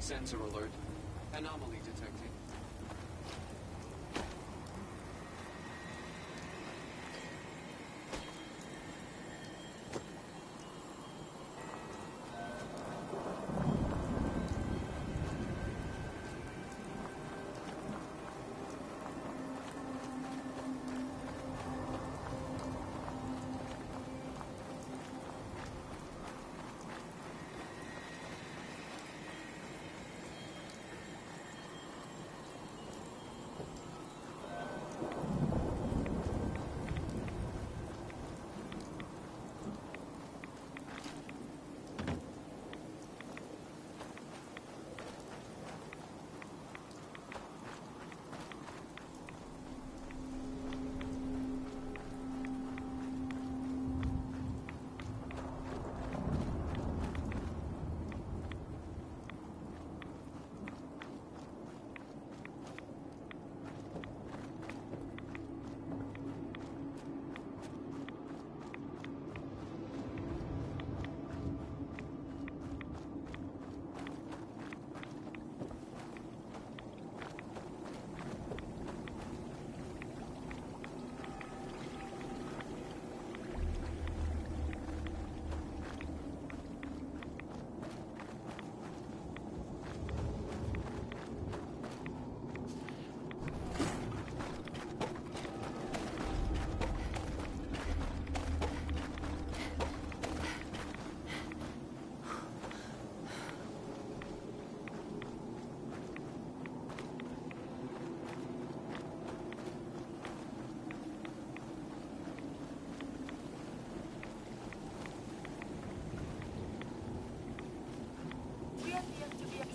Sensor alert. Anomaly detected.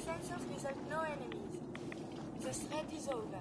Sensors result no enemies. The threat is over.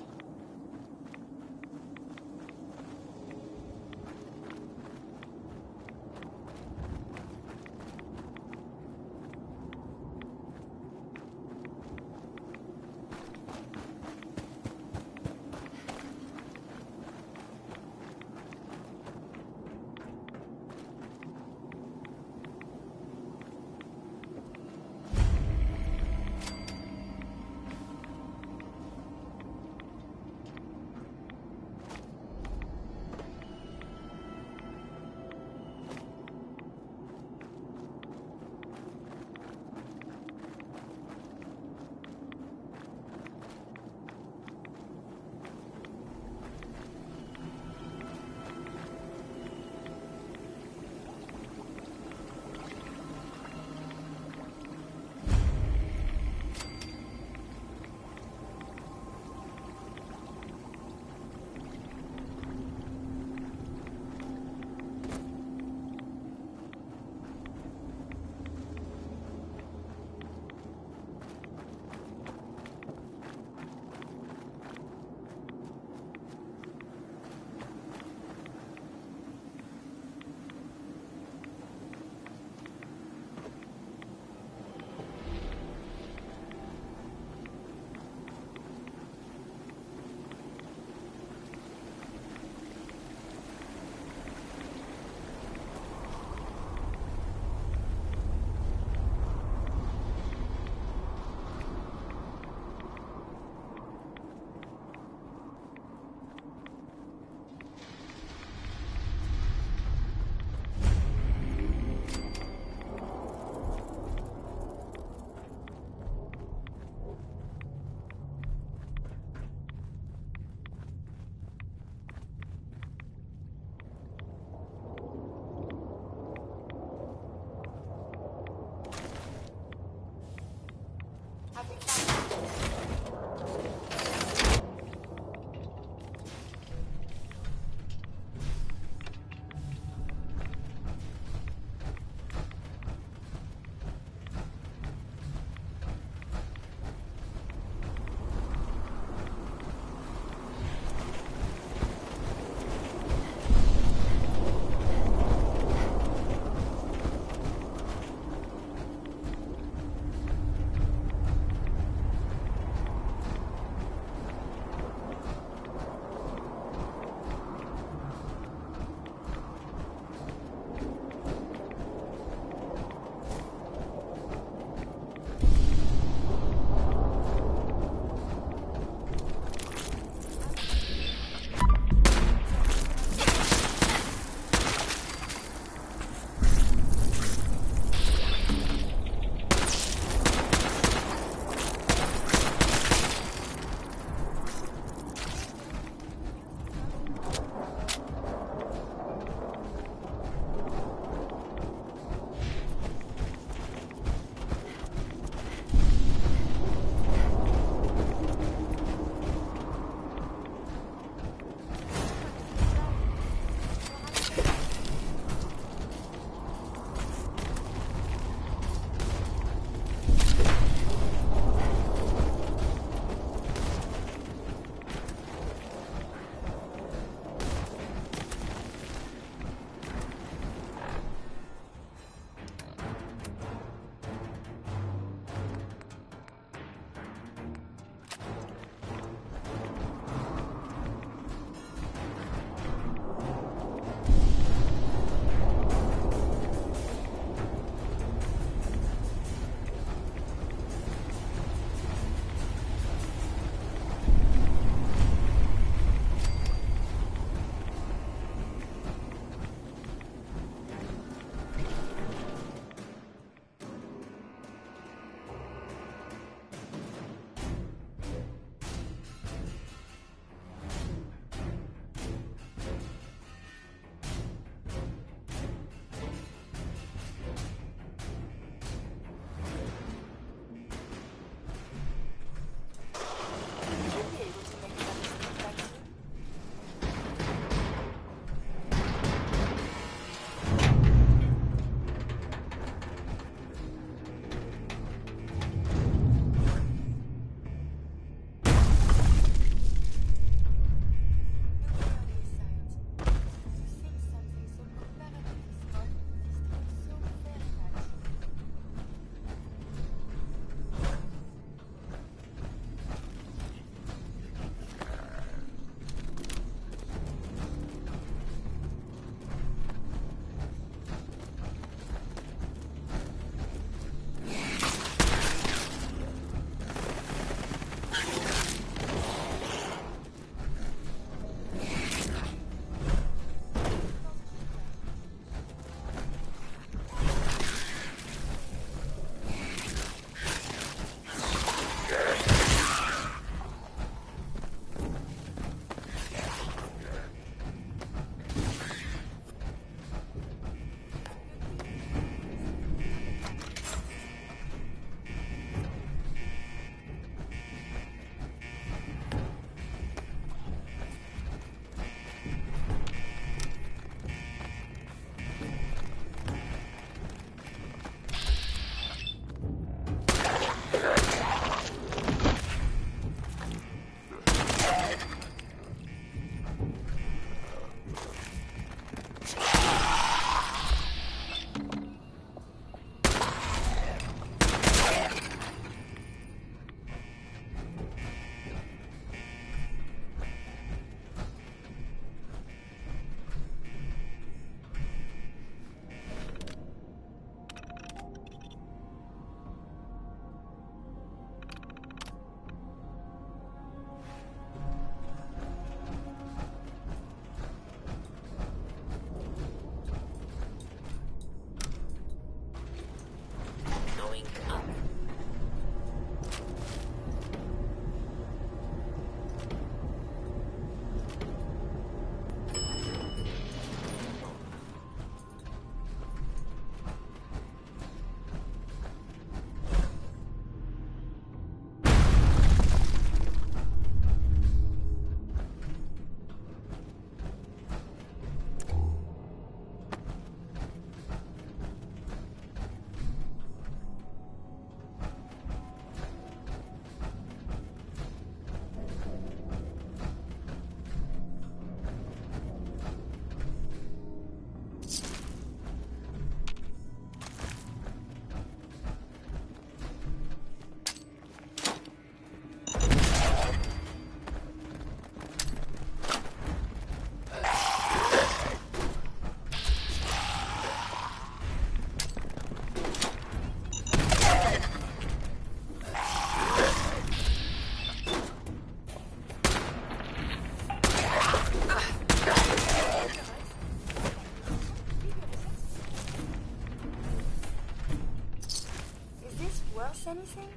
else anything?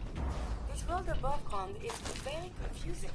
This world above ground is very confusing.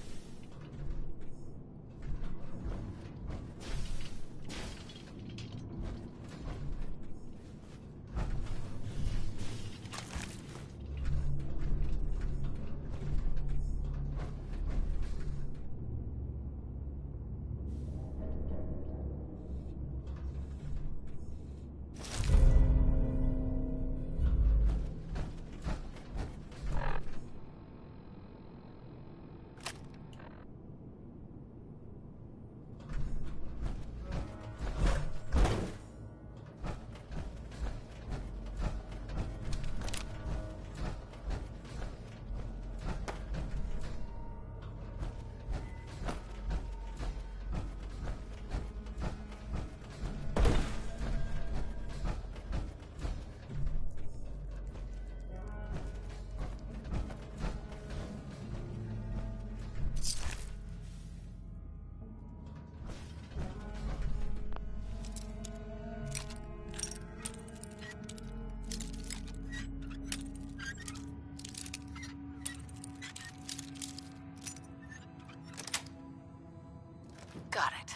Got it.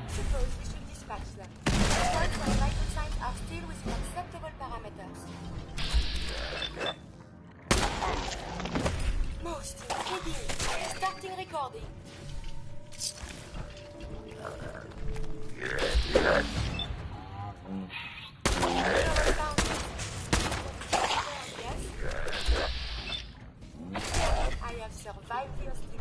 Suppose we should dispatch them. Once our vital signs are still within acceptable parameters. Most reading. Starting recording. I have survived the hostilities.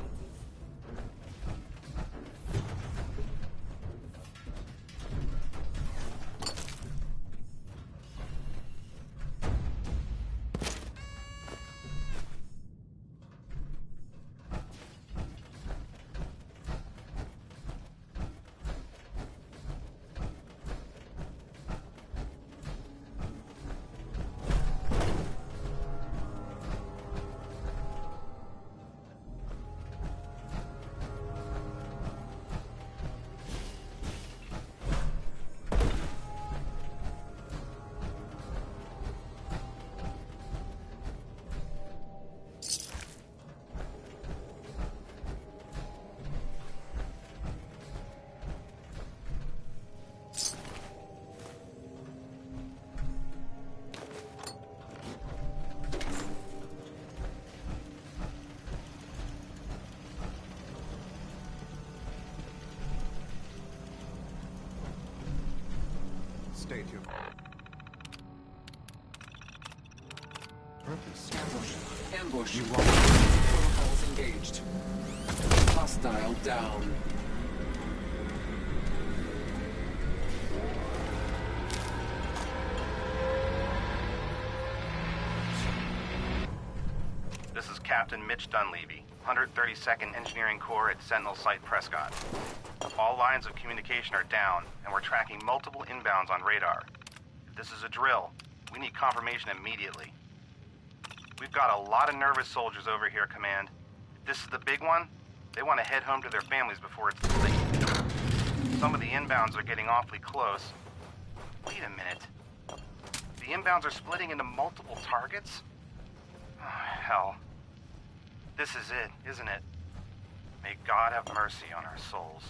Stay tuned. Purpose. Ambush. You want protocols engaged. Hostile down. This is Captain Mitch Dunleavy, 132nd Engineering Corps at Sentinel Site Prescott. All lines of communication are down, and we're tracking multiple inbounds on radar. If this is a drill, we need confirmation immediately. We've got a lot of nervous soldiers over here, Command. If this is the big one, they want to head home to their families before it's too late. Some of the inbounds are getting awfully close. Wait a minute. The inbounds are splitting into multiple targets? Oh, hell. This is it, isn't it? May God have mercy on our souls.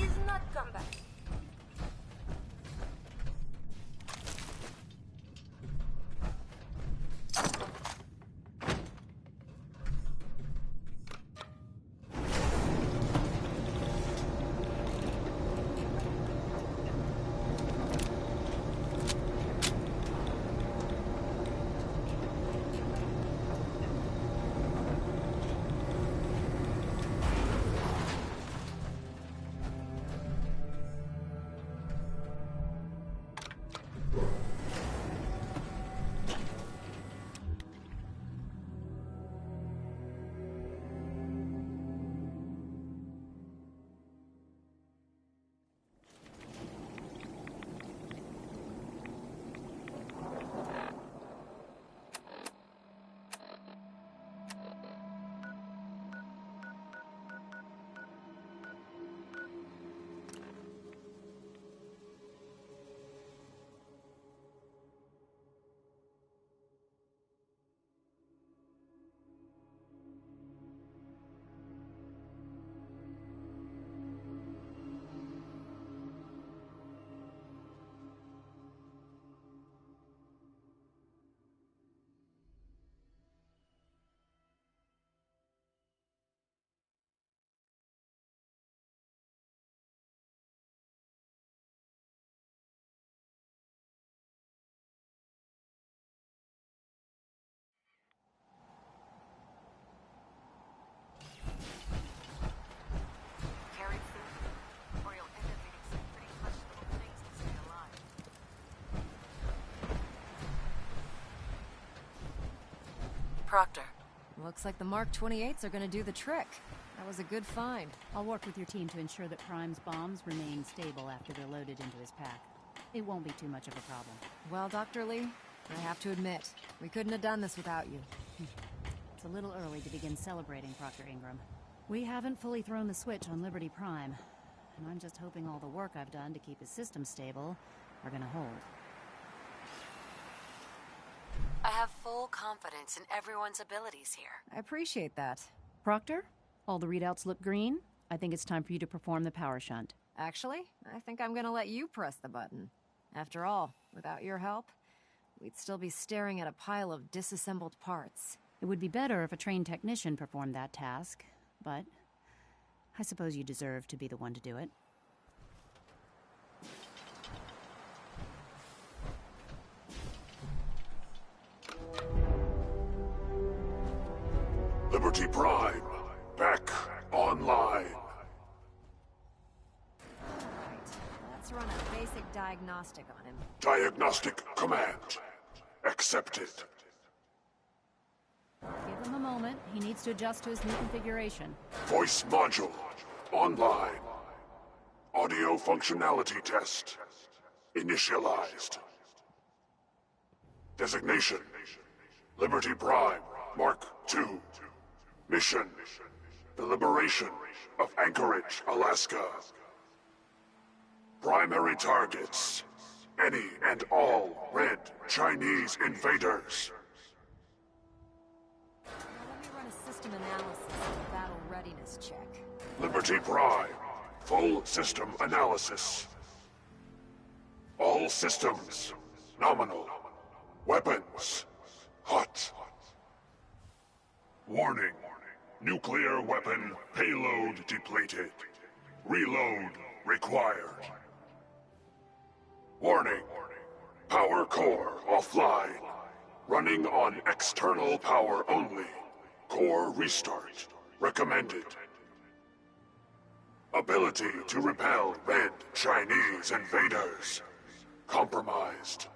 is not combat. Carry food, or you'll end up eating some pretty questionable things to stay alive. Proctor. Looks like the Mark 28s are gonna do the trick. That was a good find. I'll work with your team to ensure that Prime's bombs remain stable after they're loaded into his pack. It won't be too much of a problem. Well, Dr. Lee, I have to admit, we couldn't have done this without you. It's a little early to begin celebrating, Proctor Ingram. We haven't fully thrown the switch on Liberty Prime, and I'm just hoping all the work I've done to keep his system stable are gonna hold. I have full confidence in everyone's abilities here. I appreciate that. Proctor, all the readouts look green. I think it's time for you to perform the power shunt. Actually, I think I'm gonna let you press the button. After all, without your help, we'd still be staring at a pile of disassembled parts. It would be better if a trained technician performed that task, but I suppose you deserve to be the one to do it. Liberty Prime, back online. Right, let's run a basic diagnostic on him. Diagnostic command accepted. Give him a moment. He needs to adjust to his new configuration. Voice module online. Audio functionality test initialized. Designation: Liberty Prime, Mark II. Mission: the liberation of Anchorage, Alaska. Primary targets: any and all red Chinese invaders. Now let me run a system analysis and battle readiness check. Liberty Prime, full system analysis. All systems nominal. Weapons hot. Warning: nuclear weapon payload depleted. Reload required. Warning: power core offline. Running on external power only. Core restart recommended. Ability to repel red Chinese invaders compromised.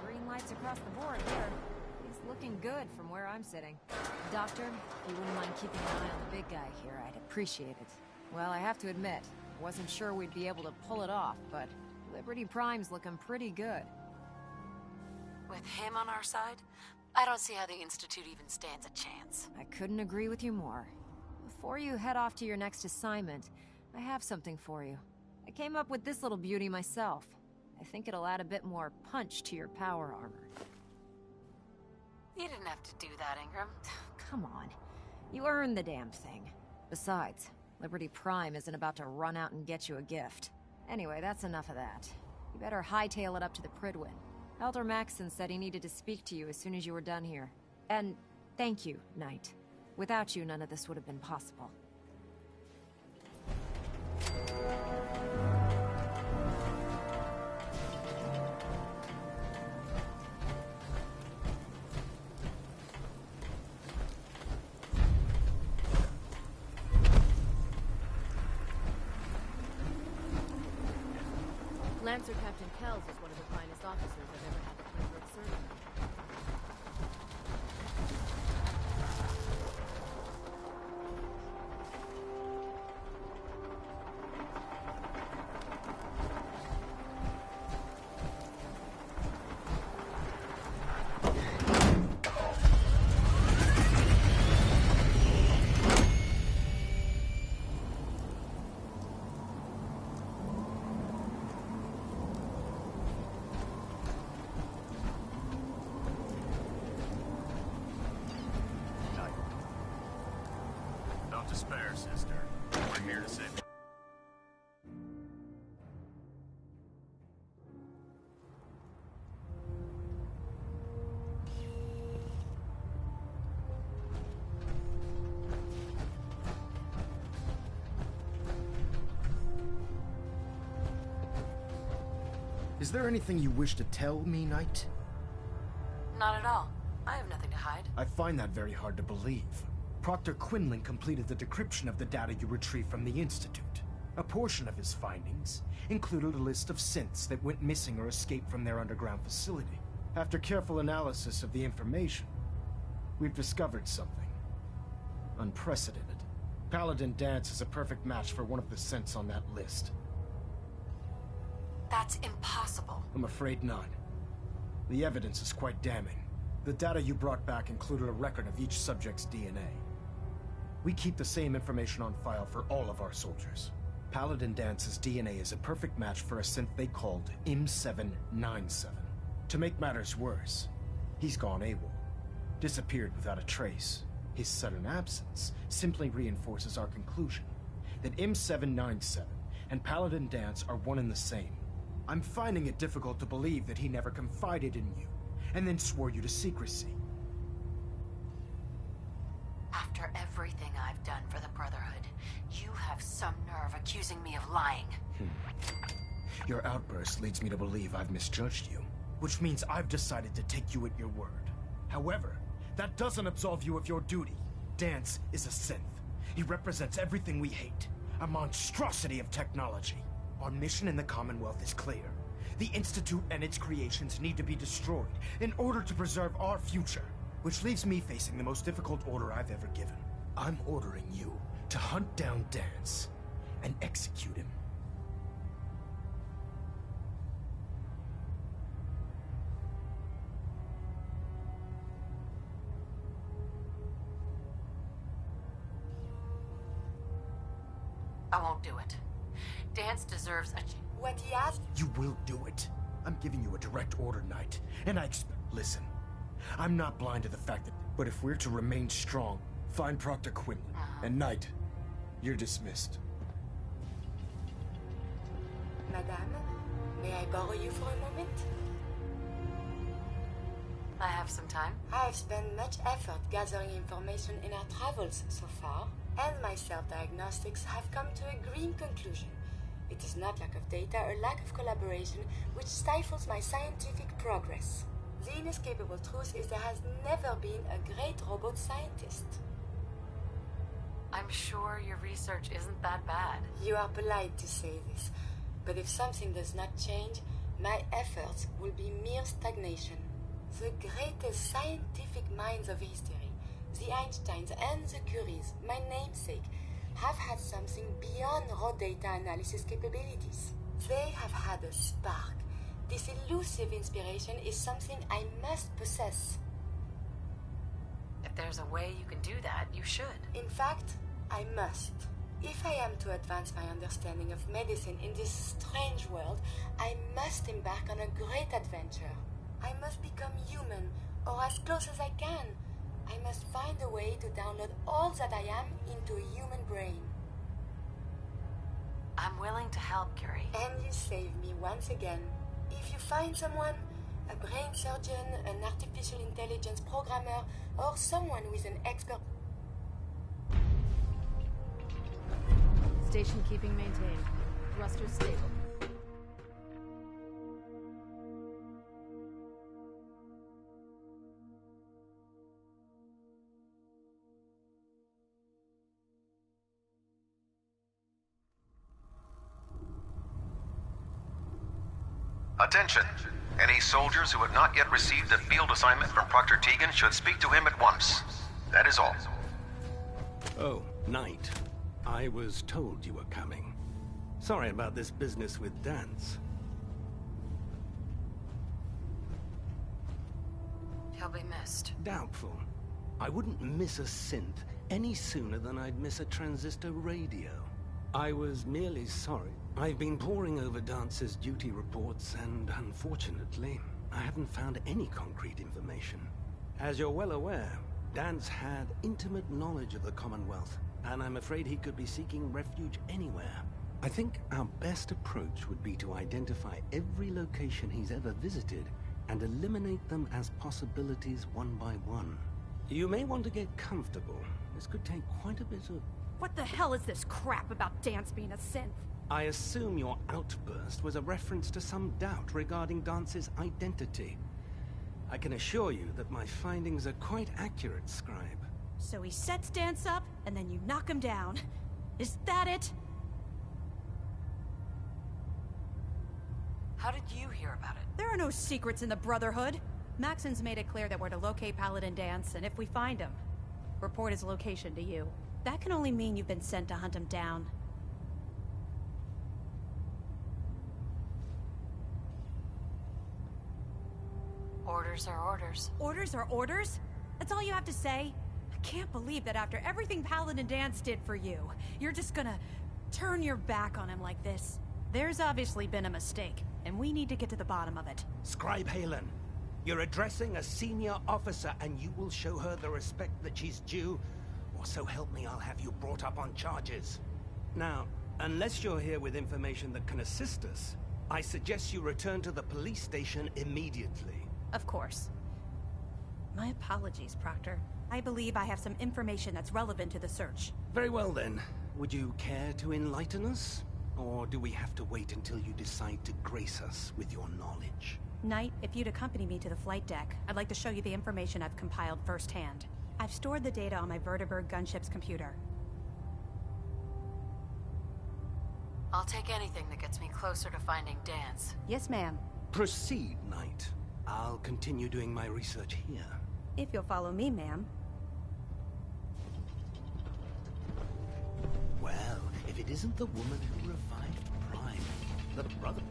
Green lights across the board here. He's looking good from where I'm sitting. Doctor, if you wouldn't mind keeping an eye on the big guy here, I'd appreciate it. Well, I have to admit, I wasn't sure we'd be able to pull it off, but Liberty Prime's looking pretty good. With him on our side, I don't see how the Institute even stands a chance. I couldn't agree with you more. Before you head off to your next assignment, I have something for you. I came up with this little beauty myself. I think it'll add a bit more punch to your power armor. You didn't have to do that, Ingram. Come on. You earned the damn thing. Besides, Liberty Prime isn't about to run out and get you a gift. Anyway, that's enough of that. You better hightail it up to the Pridwin. Elder Maxson said he needed to speak to you as soon as you were done here. And thank you, Knight. Without you, none of this would have been possible. Lancer Captain Kells is one of the finest officers I've ever had the pleasure of serving. Don't despair, sister. We're here to save you. Is there anything you wish to tell me, Knight? Not at all. I have nothing to hide. I find that very hard to believe. Proctor Quinlan completed the decryption of the data you retrieved from the Institute. A portion of his findings included a list of synths that went missing or escaped from their underground facility. After careful analysis of the information, we've discovered something unprecedented. Paladin Dance is a perfect match for one of the synths on that list. That's impossible. I'm afraid not. The evidence is quite damning. The data you brought back included a record of each subject's DNA. We keep the same information on file for all of our soldiers. Paladin Dance's DNA is a perfect match for a synth they called M797. To make matters worse, he's gone AWOL. Disappeared without a trace. His sudden absence simply reinforces our conclusion that M797 and Paladin Dance are one and the same. I'm finding it difficult to believe that he never confided in you, and then swore you to secrecy. After everything I've done for the Brotherhood, you have some nerve accusing me of lying. Your outburst leads me to believe I've misjudged you, which means I've decided to take you at your word. However, that doesn't absolve you of your duty. Dance is a synth. He represents everything we hate, a monstrosity of technology. Our mission in the Commonwealth is clear. The Institute and its creations need to be destroyed in order to preserve our future, which leaves me facing the most difficult order I've ever given. I'm ordering you to hunt down Dance and execute him. I won't do it. Dance deserves a... What he asked? You will do it. I'm giving you a direct order, Knight, and I expect... Listen, I'm not blind to the fact that... But if we're to remain strong, find Proctor Quinlan. And Knight, you're dismissed. Madame, may I borrow you for a moment? I have some time. I have spent much effort gathering information in our travels so far, and my self-diagnostics have come to a grim conclusion. It is not lack of data or lack of collaboration which stifles my scientific progress. The inescapable truth is there has never been a great robot scientist. I'm sure your research isn't that bad. You are polite to say this, but if something does not change, my efforts will be mere stagnation. The greatest scientific minds of history, the Einsteins and the Curies, my namesake, have had something beyond raw data analysis capabilities. They have had a spark. This elusive inspiration is something I must possess. If there's a way you can do that, you should. In fact, I must. If I am to advance my understanding of medicine in this strange world, I must embark on a great adventure. I must become human, or as close as I can. I must find a way to download all that I am into a human brain. I'm willing to help, Curie. And you save me once again. If you find someone, a brain surgeon, an artificial intelligence programmer, or someone with an expert... Station keeping maintained. Thrusters stable. Attention! Any soldiers who have not yet received a field assignment from Proctor Tegan should speak to him at once. That is all. Oh, Knight. I was told you were coming. Sorry about this business with Dance. He'll be missed. Doubtful. I wouldn't miss a synth any sooner than I'd miss a transistor radio. I was merely sorry. I've been poring over Dance's duty reports, and unfortunately, I haven't found any concrete information. As you're well aware, Dance had intimate knowledge of the Commonwealth, and I'm afraid he could be seeking refuge anywhere. I think our best approach would be to identify every location he's ever visited and eliminate them as possibilities one by one. You may want to get comfortable. This could take quite a bit of... What the hell is this crap about Dance being a synth? I assume your outburst was a reference to some doubt regarding Dance's identity. I can assure you that my findings are quite accurate, Scribe. So he sets Dance up, and then you knock him down. Is that it? How did you hear about it? There are no secrets in the Brotherhood. Maxon's made it clear that we're to locate Paladin Dance, and if we find him, report his location to you. That can only mean you've been sent to hunt him down. Orders are orders. Orders are orders? That's all you have to say? I can't believe that after everything Paladin Dance did for you, you're just gonna turn your back on him like this. There's obviously been a mistake, and we need to get to the bottom of it. Scribe Halen, you're addressing a senior officer, and you will show her the respect that she's due, or so help me, I'll have you brought up on charges. Now, unless you're here with information that can assist us, I suggest you return to the police station immediately. Of course. My apologies, Proctor. I believe I have some information that's relevant to the search. Very well then. Would you care to enlighten us? Or do we have to wait until you decide to grace us with your knowledge? Knight, if you'd accompany me to the flight deck, I'd like to show you the information I've compiled firsthand. I've stored the data on my Vertibird gunship's computer. I'll take anything that gets me closer to finding Dance. Yes, ma'am. Proceed, Knight. I'll continue doing my research here. If you'll follow me, ma'am. Well, if it isn't the woman who revived Prime, the brother...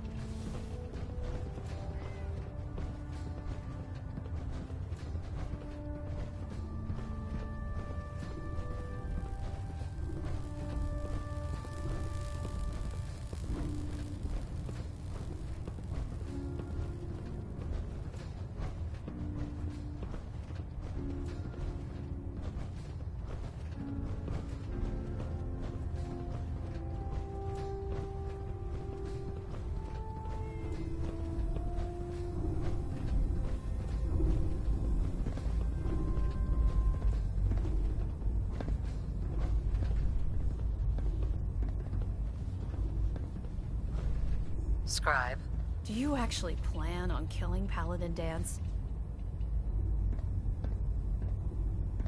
Scribe. Do you actually plan on killing Paladin Dance?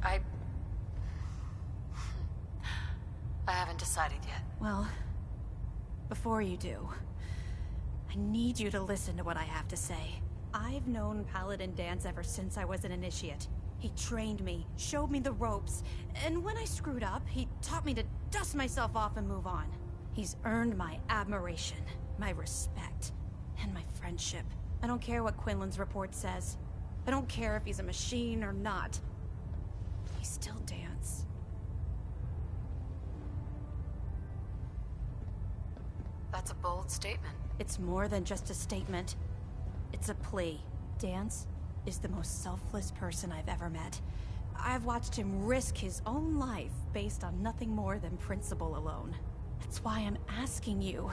I haven't decided yet. Well, before you do, I need you to listen to what I have to say. I've known Paladin Dance ever since I was an initiate. He trained me, showed me the ropes, and when I screwed up, he taught me to dust myself off and move on. He's earned my admiration, my respect, and my friendship. I don't care what Quinlan's report says. I don't care if he's a machine or not. He's still Dance. That's a bold statement. It's more than just a statement. It's a plea. Dance is the most selfless person I've ever met. I've watched him risk his own life based on nothing more than principle alone. That's why I'm asking you.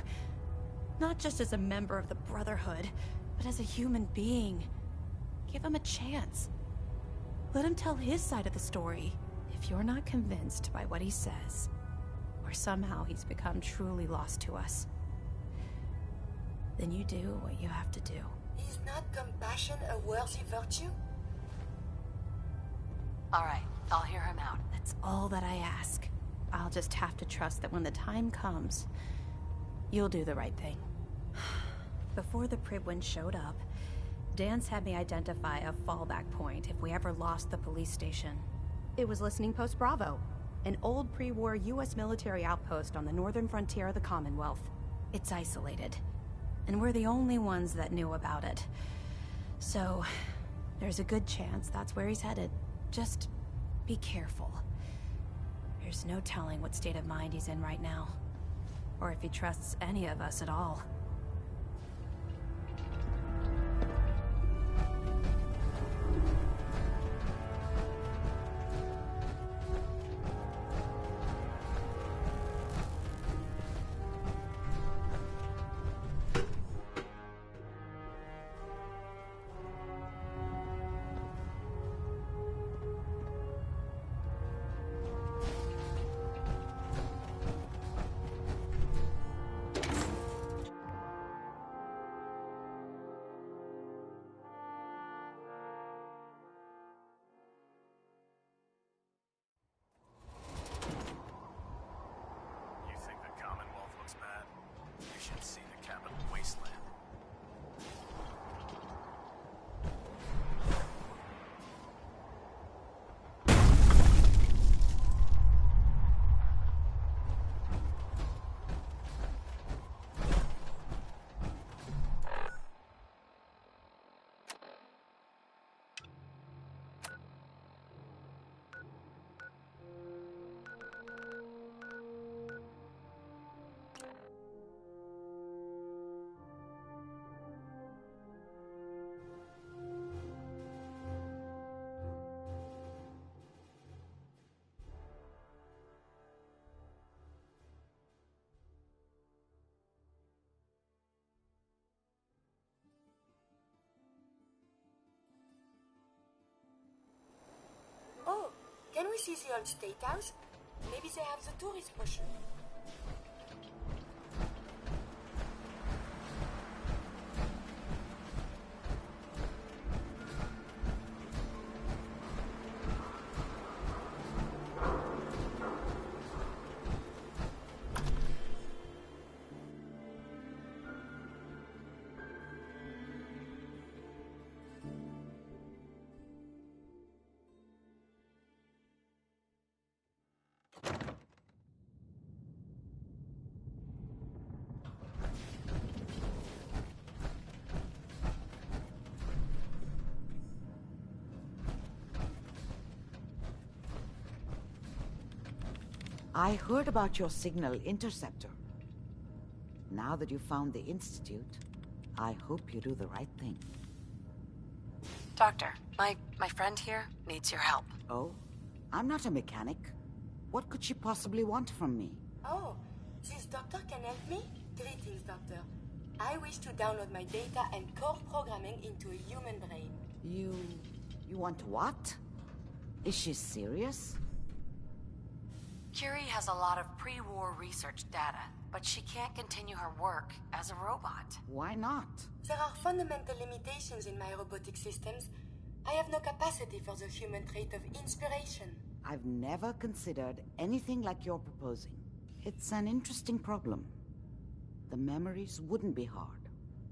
Not just as a member of the Brotherhood, but as a human being. Give him a chance. Let him tell his side of the story. If you're not convinced by what he says, or somehow he's become truly lost to us, then you do what you have to do. Is not compassion a worthy virtue? Alright, I'll hear him out. That's all that I ask. I'll just have to trust that when the time comes, you'll do the right thing. Before the Pribwin showed up, Dance had me identify a fallback point if we ever lost the police station. It was Listening Post Bravo, an old pre-war US military outpost on the northern frontier of the Commonwealth. It's isolated, and we're the only ones that knew about it. So, there's a good chance that's where he's headed. Just be careful. There's no telling what state of mind he's in right now, or if he trusts any of us at all. Oh, can we see the old State House? Maybe they have the tourist brochure. I heard about your signal interceptor. Now that you found the Institute, I hope you do the right thing. Doctor, my friend here needs your help. Oh? I'm not a mechanic. What could she possibly want from me? Oh, this doctor can help me? Greetings, doctor. I wish to download my data and core programming into a human brain. You want what? Is she serious? Curie has a lot of pre-war research data, but she can't continue her work as a robot. Why not? There are fundamental limitations in my robotic systems. I have no capacity for the human trait of inspiration. I've never considered anything like you're proposing. It's an interesting problem. The memories wouldn't be hard.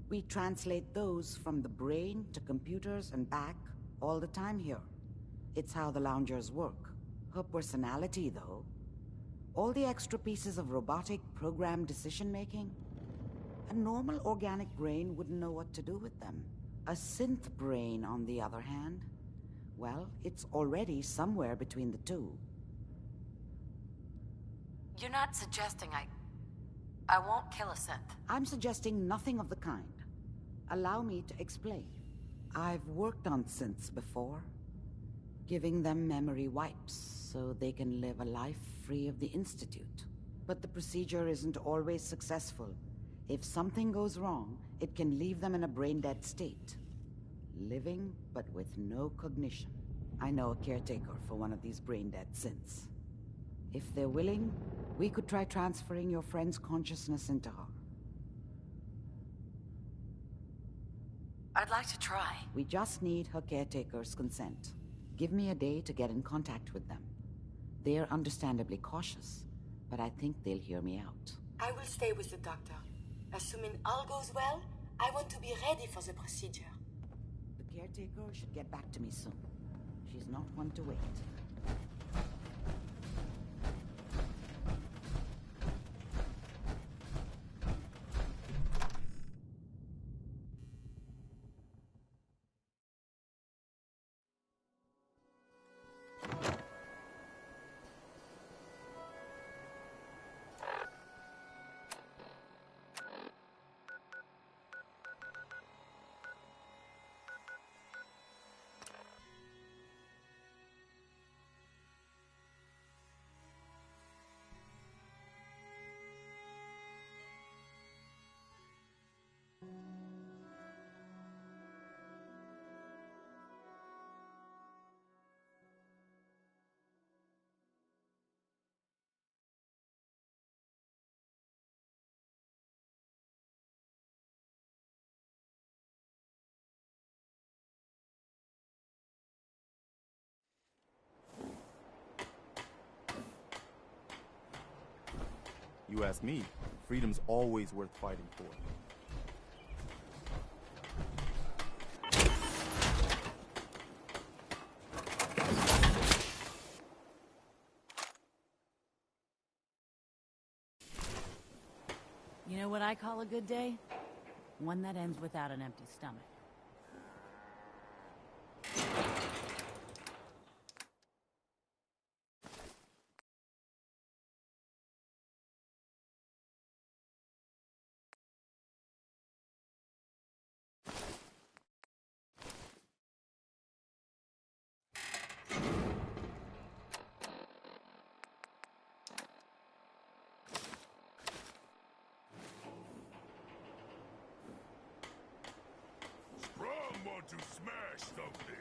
We translate those from the brain to computers and back all the time here. It's how the loungers work. Her personality, though, all the extra pieces of robotic programmed decision-making, a normal organic brain wouldn't know what to do with them. A synth brain, on the other hand, well, it's already somewhere between the two. You're not suggesting I won't kill a synth. I'm suggesting nothing of the kind. Allow me to explain. I've worked on synths before, giving them memory wipes so they can live a life free of the Institute. But the procedure isn't always successful. If something goes wrong, it can leave them in a brain-dead state. Living, but with no cognition. I know a caretaker for one of these brain-dead synths. If they're willing, we could try transferring your friend's consciousness into her. I'd like to try. We just need her caretaker's consent. Give me a day to get in contact with them. They're understandably cautious, but I think they'll hear me out. I will stay with the doctor. Assuming all goes well, I want to be ready for the procedure. The caretaker should get back to me soon. She's not one to wait. You ask me, freedom's always worth fighting for. You know what I call a good day? One that ends without an empty stomach. Want to smash something?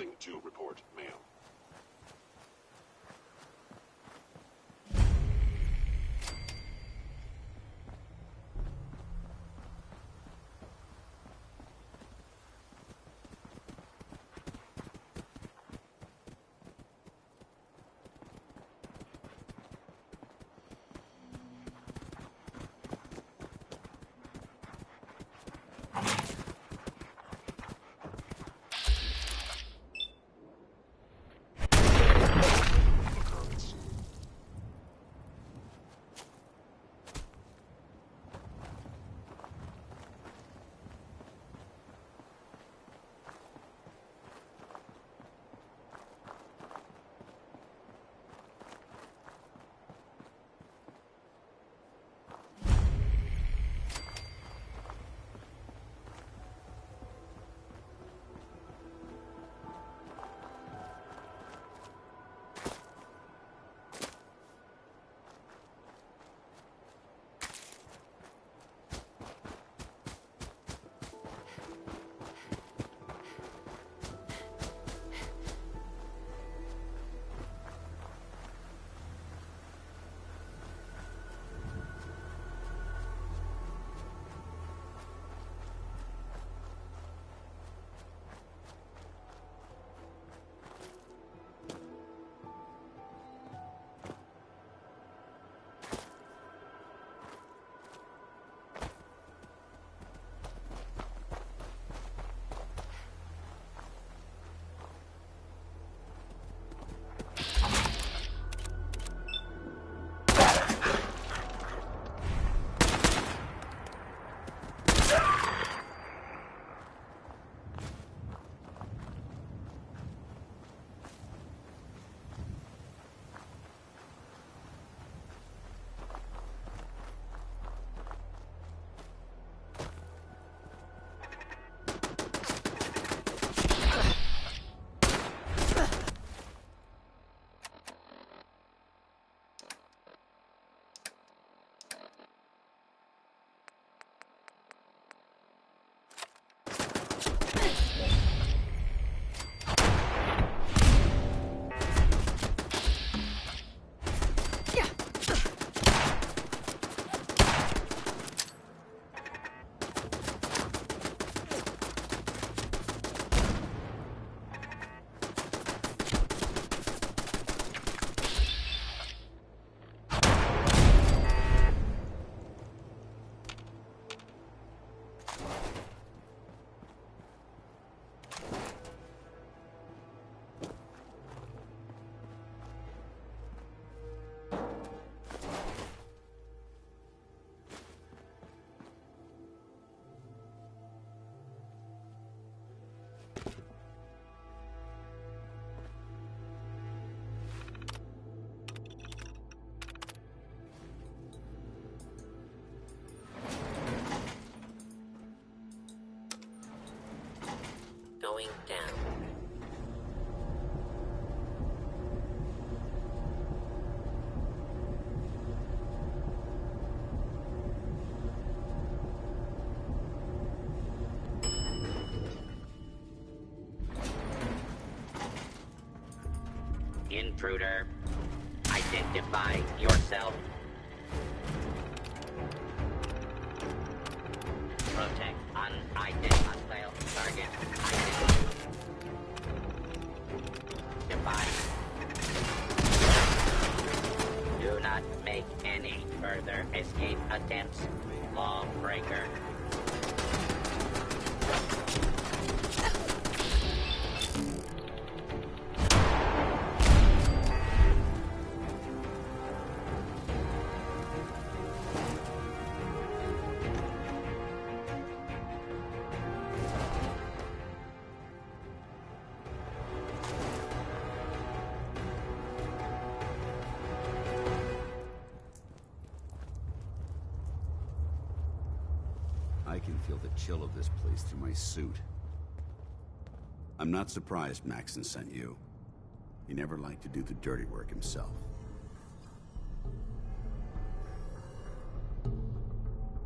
Nothing to report, ma'am. Going down. Intruder, identify yourself. Protect unidentified target. Identify. Do not make any further escape attempts. Lawbreaker. I can feel the chill of this place through my suit. I'm not surprised Maxson sent you. He never liked to do the dirty work himself.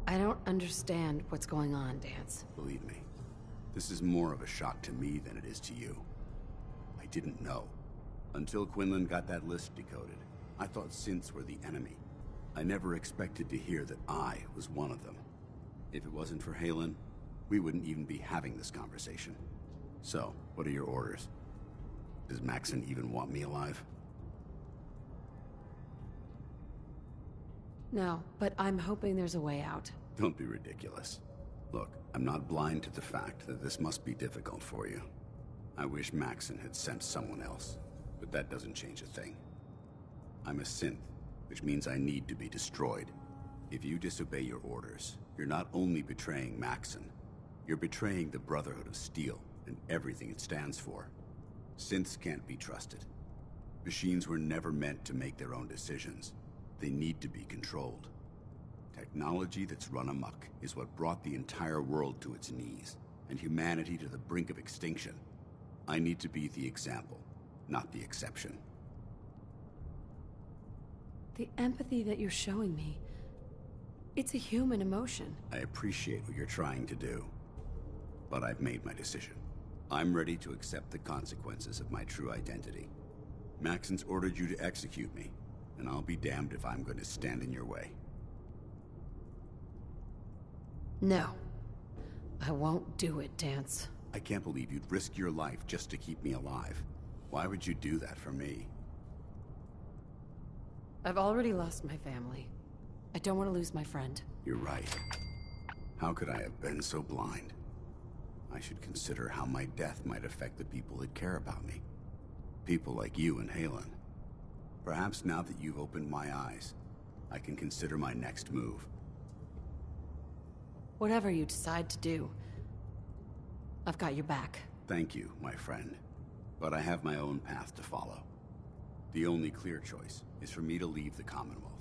I don't understand what's going on, Dance. Believe me, this is more of a shock to me than it is to you. I didn't know. Until Quinlan got that list decoded, I thought synths were the enemy. I never expected to hear that I was one of them. If it wasn't for Halen, we wouldn't even be having this conversation. So, what are your orders? Does Maxon even want me alive? No, but I'm hoping there's a way out. Don't be ridiculous. Look, I'm not blind to the fact that this must be difficult for you. I wish Maxon had sent someone else, but that doesn't change a thing. I'm a synth, which means I need to be destroyed. If you disobey your orders, you're not only betraying Maxon, you're betraying the Brotherhood of Steel and everything it stands for. Synths can't be trusted. Machines were never meant to make their own decisions. They need to be controlled. Technology that's run amok is what brought the entire world to its knees, and humanity to the brink of extinction. I need to be the example, not the exception. The empathy that you're showing me, it's a human emotion. I appreciate what you're trying to do, but I've made my decision. I'm ready to accept the consequences of my true identity. Maxon's ordered you to execute me, and I'll be damned if I'm going to stand in your way. No. I won't do it, Dance. I can't believe you'd risk your life just to keep me alive. Why would you do that for me? I've already lost my family. I don't want to lose my friend. You're right. How could I have been so blind? I should consider how my death might affect the people that care about me. People like you and Halen. Perhaps now that you've opened my eyes, I can consider my next move. Whatever you decide to do, I've got your back. Thank you, my friend. But I have my own path to follow. The only clear choice is for me to leave the Commonwealth.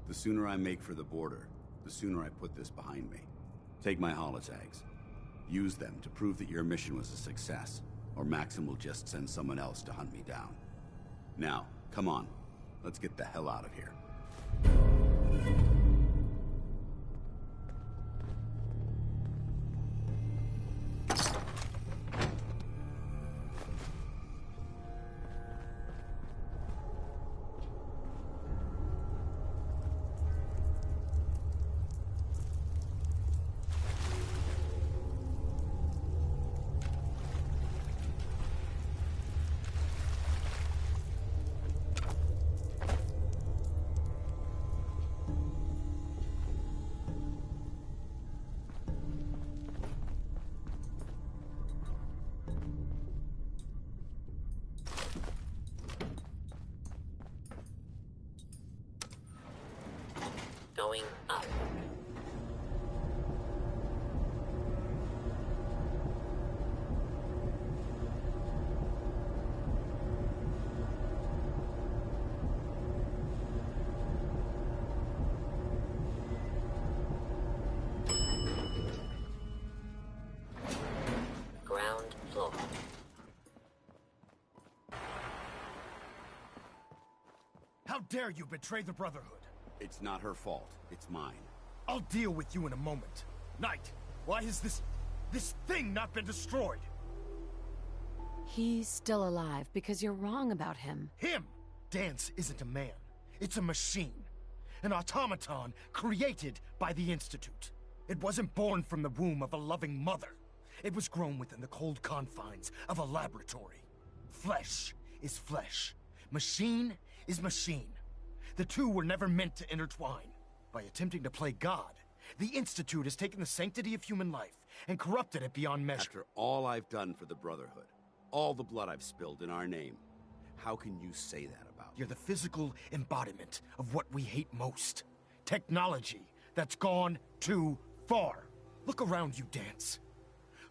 The sooner I make for the border, the sooner I put this behind me. Take my holotags. Use them to prove that your mission was a success, or Maxim will just send someone else to hunt me down. Now, come on. Let's get the hell out of here. Going up. Ground floor. How dare you betray the Brotherhood? It's not her fault. It's mine. I'll deal with you in a moment. Knight, why has this thing not been destroyed? He's still alive because you're wrong about him. Him? Dance isn't a man. It's a machine. An automaton created by the Institute. It wasn't born from the womb of a loving mother. It was grown within the cold confines of a laboratory. Flesh is flesh. Machine is machine. The two were never meant to intertwine. By attempting to play God, the Institute has taken the sanctity of human life and corrupted it beyond measure. After all I've done for the Brotherhood, all the blood I've spilled in our name, how can you say that about me? You're the physical embodiment of what we hate most. Technology that's gone too far. Look around you, Dance.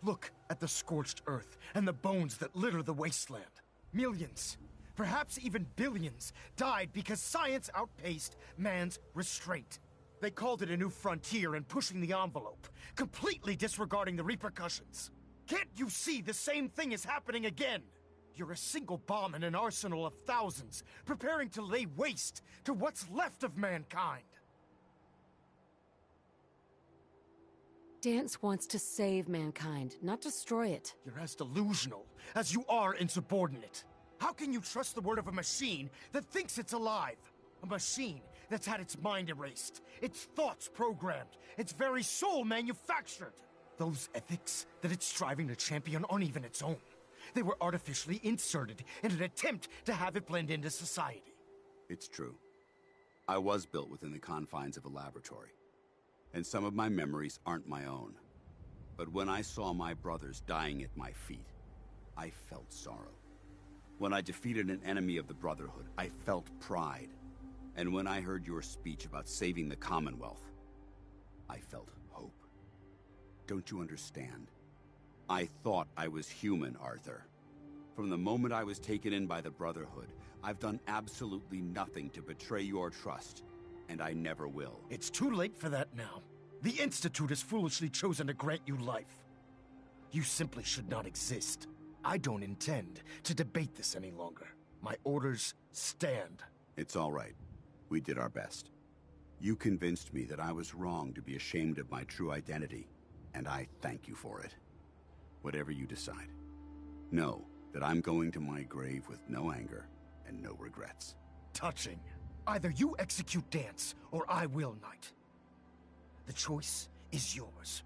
Look at the scorched earth and the bones that litter the wasteland. Millions, perhaps even billions, died because science outpaced man's restraint. They called it a new frontier and pushing the envelope, completely disregarding the repercussions. Can't you see the same thing is happening again? You're a single bomb in an arsenal of thousands, preparing to lay waste to what's left of mankind. Dance wants to save mankind, not destroy it. You're as delusional as you are insubordinate. How can you trust the word of a machine that thinks it's alive? A machine that's had its mind erased, its thoughts programmed, its very soul manufactured. Those ethics that it's striving to champion aren't even its own. They were artificially inserted in an attempt to have it blend into society. It's true. I was built within the confines of a laboratory, and some of my memories aren't my own. But when I saw my brothers dying at my feet, I felt sorrow. When I defeated an enemy of the Brotherhood, I felt pride. And when I heard your speech about saving the Commonwealth, I felt hope. Don't you understand? I thought I was human, Arthur. From the moment I was taken in by the Brotherhood, I've done absolutely nothing to betray your trust, and I never will. It's too late for that now. The Institute has foolishly chosen to grant you life. You simply should not exist. I don't intend to debate this any longer. My orders stand. It's all right. We did our best. You convinced me that I was wrong to be ashamed of my true identity, and I thank you for it. Whatever you decide, know that I'm going to my grave with no anger and no regrets. Touching. Either you execute Dance, or I will, Knight. The choice is yours.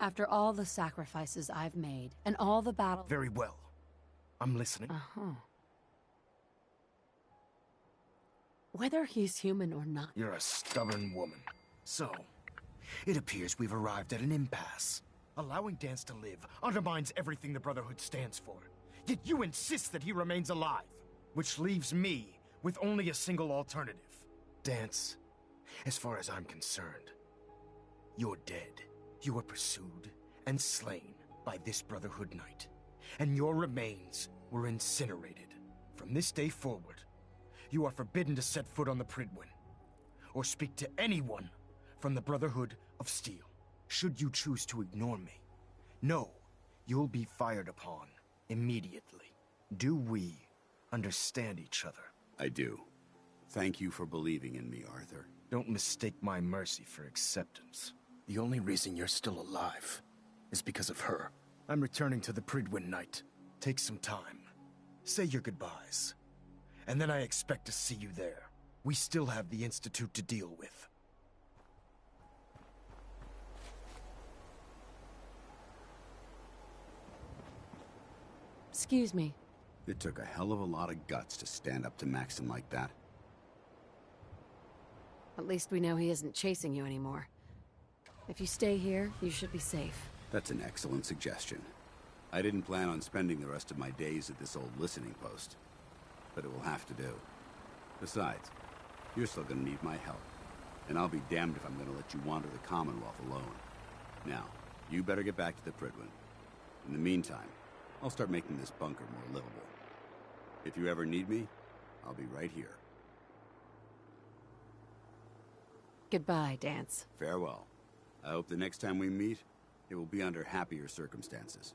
After all the sacrifices I've made, and all the battles... Very well. I'm listening. Uh-huh. Whether he's human or not... You're a stubborn woman. So, it appears we've arrived at an impasse. Allowing Dance to live undermines everything the Brotherhood stands for. Yet you insist that he remains alive. Which leaves me with only a single alternative. Dance, as far as I'm concerned, you're dead. You were pursued and slain by this Brotherhood Knight. And your remains were incinerated. From this day forward, you are forbidden to set foot on the Pridwin, or speak to anyone from the Brotherhood of Steel. Should you choose to ignore me, know you'll be fired upon immediately. Do we understand each other? I do. Thank you for believing in me, Arthur. Don't mistake my mercy for acceptance. The only reason you're still alive is because of her. I'm returning to the Pridwin Knight. Take some time. Say your goodbyes. And then I expect to see you there. We still have the Institute to deal with. Excuse me. It took a hell of a lot of guts to stand up to Maxon like that. At least we know he isn't chasing you anymore. If you stay here, you should be safe. That's an excellent suggestion. I didn't plan on spending the rest of my days at this old listening post, but it will have to do. Besides, you're still gonna need my help, and I'll be damned if I'm gonna let you wander the Commonwealth alone. Now, you better get back to the Pridwin. In the meantime, I'll start making this bunker more livable. If you ever need me, I'll be right here. Goodbye, Dance. Farewell. I hope the next time we meet, it will be under happier circumstances.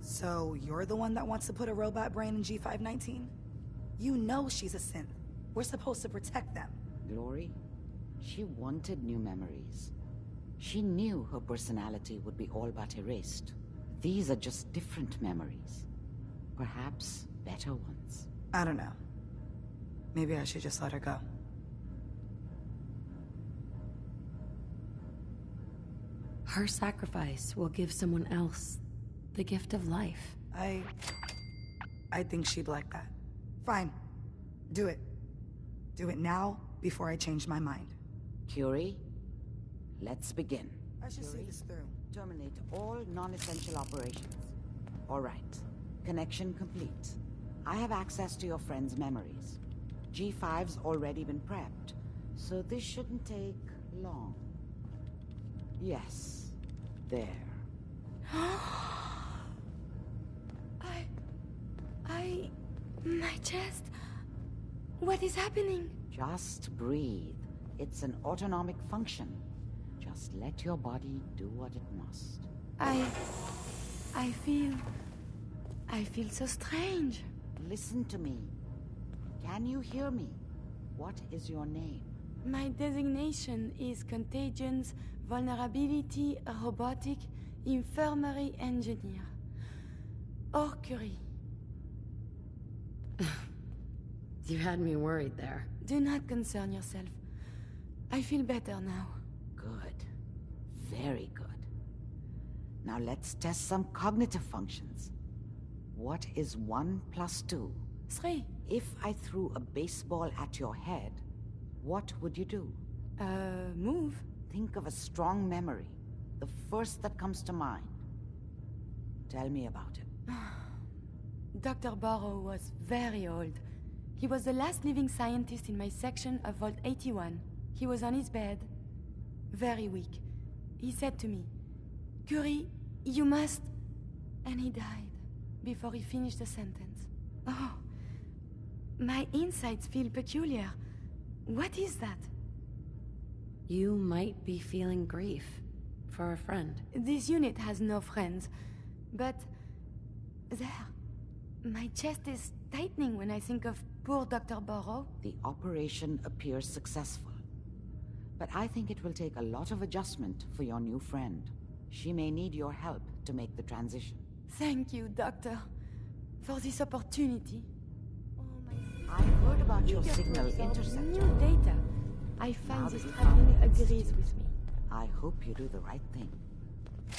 So, you're the one that wants to put a robot brain in G519? You know she's a synth. We're supposed to protect them. Glory, she wanted new memories. She knew her personality would be all but erased. These are just different memories. Perhaps better ones. I don't know. Maybe I should just let her go. Her sacrifice will give someone else the gift of life. I think she'd like that. Fine. Do it. Do it now, before I change my mind. Curie, let's begin. I should see this through. Terminate all non-essential operations. All right. Connection complete. I have access to your friend's memories. G5's already been prepped, so this shouldn't take long. Yes. There. My chest. What is happening? Just breathe. It's an autonomic function. Just let your body do what it must. I feel so strange. Listen to me. Can you hear me? What is your name? My designation is Contagions, Vulnerability, Robotic, Infirmary Engineer. Or Curie. You had me worried there. Do not concern yourself. I feel better now. Good. Very good. Now let's test some cognitive functions. What is 1 plus 2? 3. If I threw a baseball at your head, what would you do? Move. Think of a strong memory. The first that comes to mind. Tell me about it. Dr. Barrow was very old. He was the last living scientist in my section of Vault 81. He was on his bed, very weak. He said to me, "Curie, you must..." And he died before he finished the sentence. Oh, my insides feel peculiar. What is that? You might be feeling grief for a friend. This unit has no friends, but there, my chest is tightening when I think of poor Dr. Barrow. The operation appears successful, but I think it will take a lot of adjustment for your new friend. She may need your help to make the transition. Thank you, Doctor, for this opportunity. I heard about your signal interceptor. New data. I find this traveling agrees with me. I hope you do the right thing.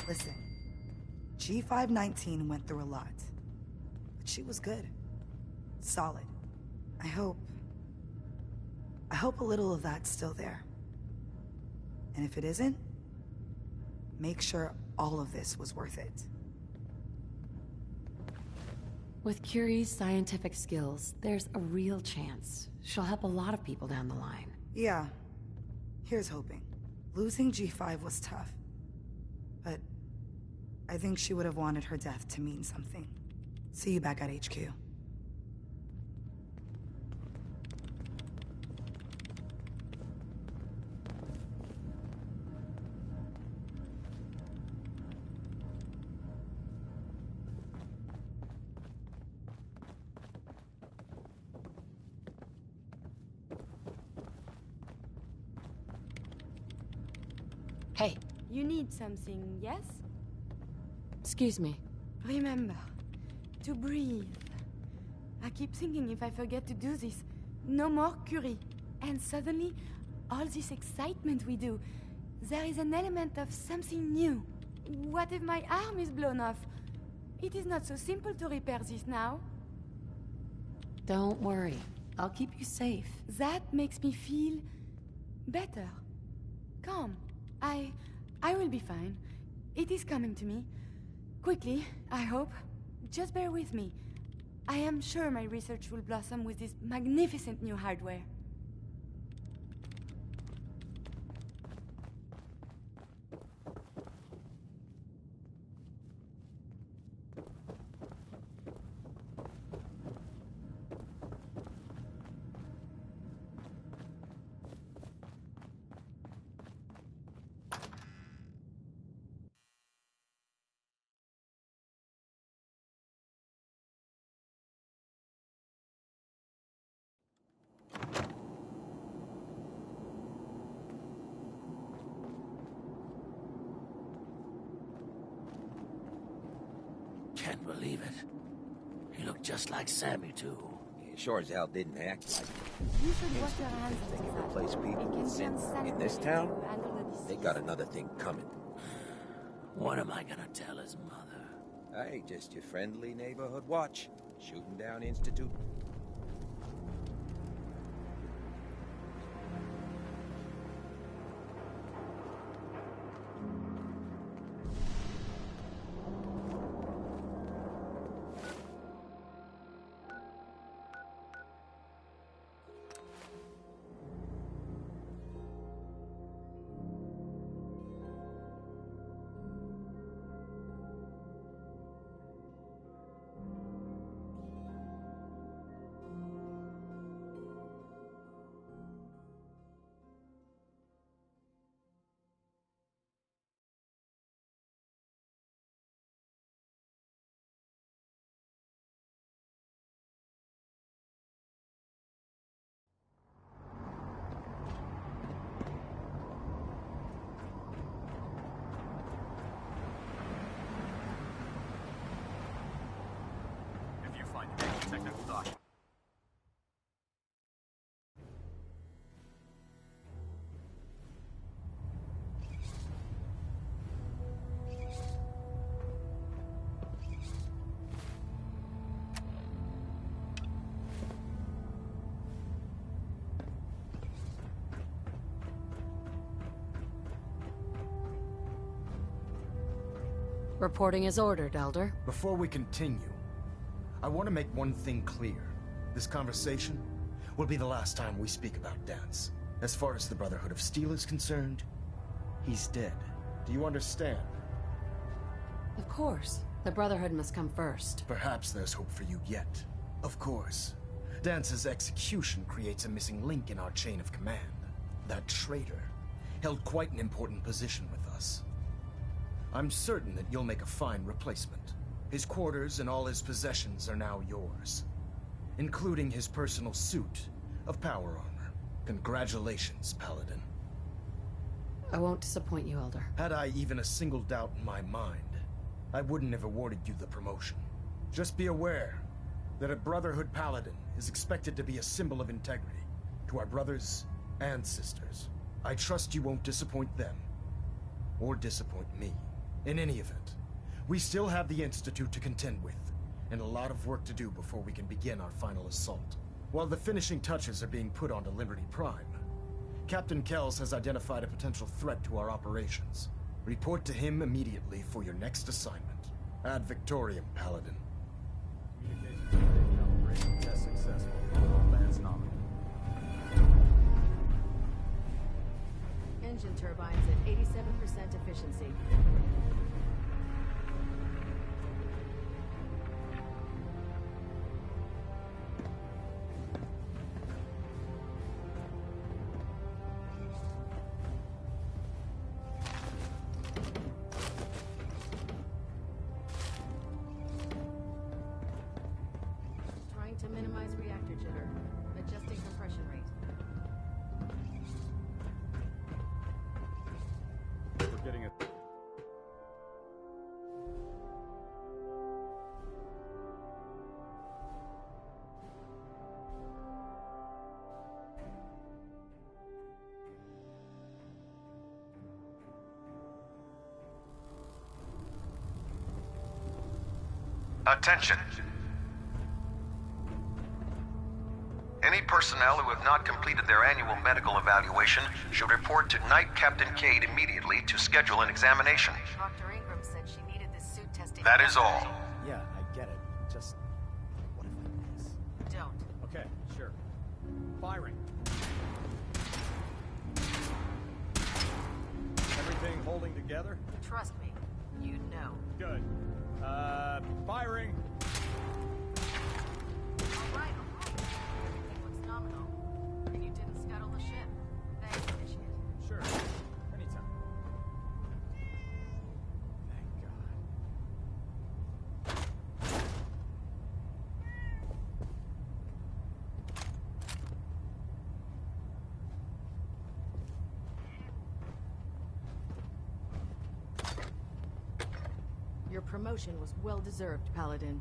Listen, G519 went through a lot, but she was good. Solid. I hope a little of that's still there. And if it isn't, make sure all of this was worth it. With Curie's scientific skills, there's a real chance she'll help a lot of people down the line. Yeah. Here's hoping. Losing G5 was tough. But I think she would have wanted her death to mean something. See you back at HQ. Hey. You need something, yes? Excuse me. Remember, to breathe. I keep thinking if I forget to do this, no more Curie. And suddenly, all this excitement we do, there is an element of something new. What if my arm is blown off? It is not so simple to repair this now. Don't worry. I'll keep you safe. That makes me feel better. Calm. I will be fine. It is coming to me. Quickly, I hope. Just bear with me. I am sure my research will blossom with this magnificent new hardware. Can't believe it. He looked just like Sammy, too. He sure as hell didn't act like You should wash your hands of they can this. replace people with synth. In this town, they got another thing coming. What am I gonna tell his mother? Hey, just your friendly neighborhood watch. Shooting down Institute. Technical doc. Reporting as ordered, Elder. Before we continue, I want to make one thing clear. This conversation will be the last time we speak about Dance. As far as the Brotherhood of Steel is concerned, he's dead. Do you understand? Of course. The Brotherhood must come first. Perhaps there's hope for you yet. Of course. Dance's execution creates a missing link in our chain of command. That traitor held quite an important position with us. I'm certain that you'll make a fine replacement. His quarters and all his possessions are now yours, including his personal suit of power armor. Congratulations, Paladin. I won't disappoint you, Elder. Had I even a single doubt in my mind, I wouldn't have awarded you the promotion. Just be aware that a Brotherhood Paladin is expected to be a symbol of integrity to our brothers and sisters. I trust you won't disappoint them, or disappoint me. In any event, we still have the Institute to contend with, and a lot of work to do before we can begin our final assault. While the finishing touches are being put onto Liberty Prime, Captain Kells has identified a potential threat to our operations. Report to him immediately for your next assignment. Ad Victoriam, Paladin. Operation test successful. All lands nominal. Engine turbines at 87% efficiency. To minimize reactor jitter. Adjusting compression rate. We're getting a... Attention. Any personnel who have not completed their annual medical evaluation should report to Night Captain Cade immediately to schedule an examination. Dr. Ingram said she needed this suit testing. That is all. Yeah, I get it. Just... what if I miss? Don't. Okay, sure. Firing. Everything holding together? Trust me, you'd know. Good. Firing. All right. Everything looks nominal. And you didn't scuttle the ship. Thanks, Initiate. Sure. Anytime. Thank God. Your promotion was well-deserved, Paladin.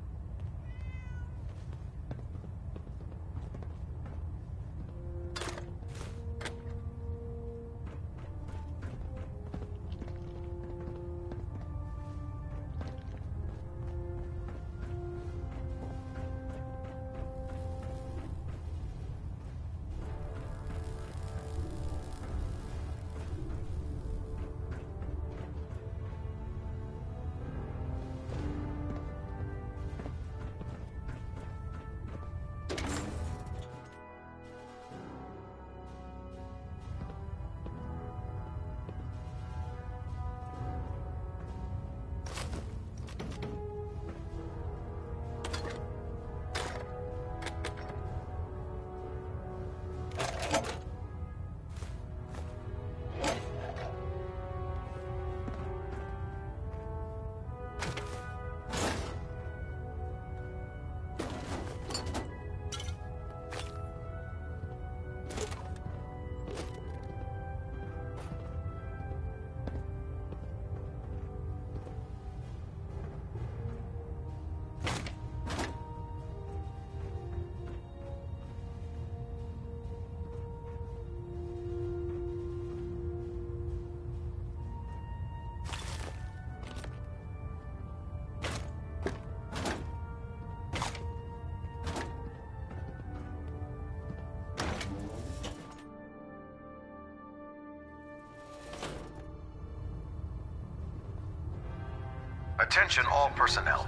Attention all personnel.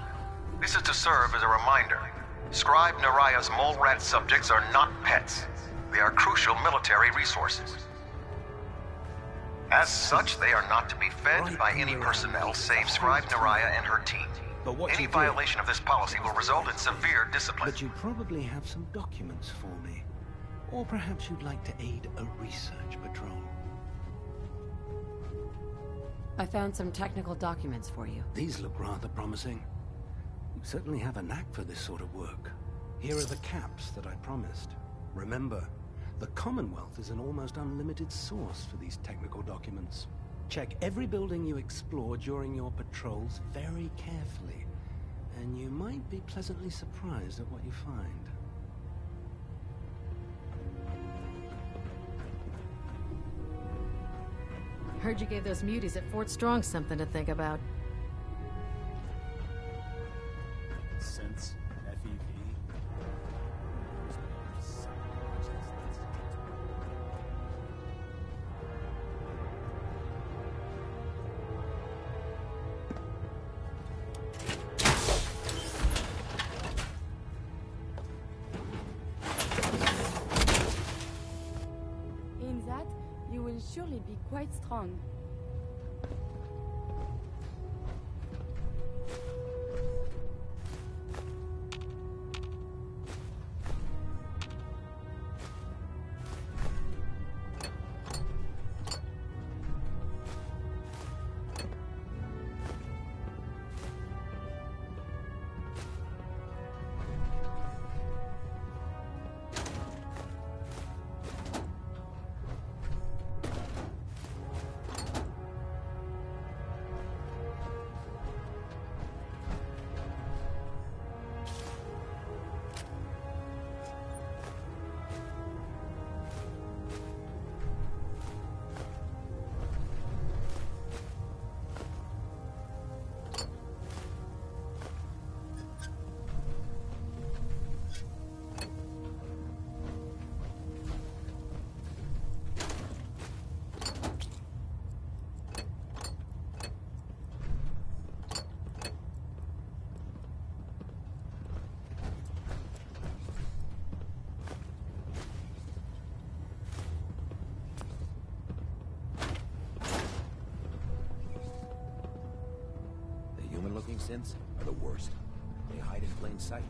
This is to serve as a reminder. Scribe Naraya's mole rat subjects are not pets. They are crucial military resources. As such, they are not to be fed by any personnel save Scribe Naraya and her team. Any violation of this policy will result in severe discipline. But you probably have some documents for me. Or perhaps you'd like to aid a research patrol. I found some technical documents for you. These look rather promising. You certainly have a knack for this sort of work. Here are the caps that I promised. Remember, the Commonwealth is an almost unlimited source for these technical documents. Check every building you explore during your patrols very carefully, and you might be pleasantly surprised at what you find. Heard you gave those muties at Fort Strong something to think about. Sense, FEV. In that, you will surely be quite strong. Human-looking synths are the worst. They hide in plain sight.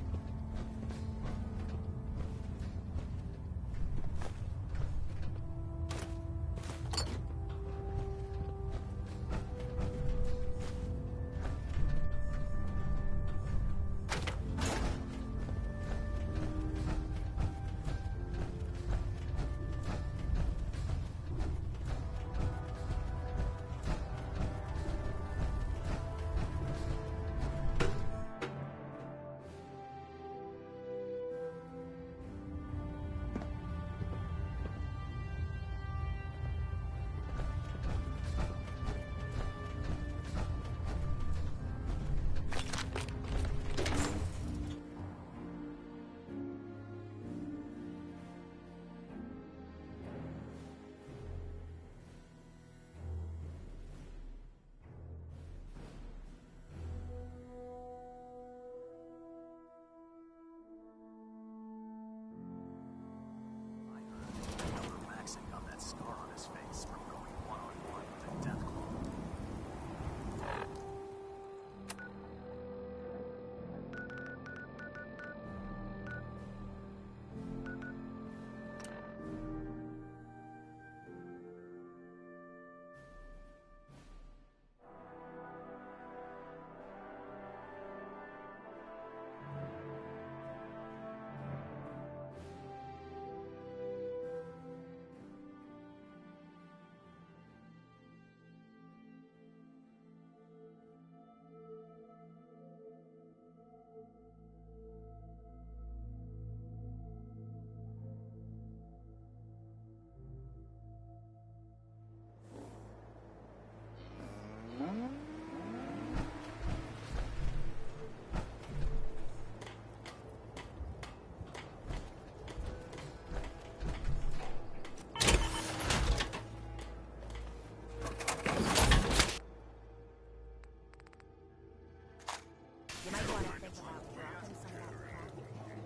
You might want to think about dropping some of that crap in here.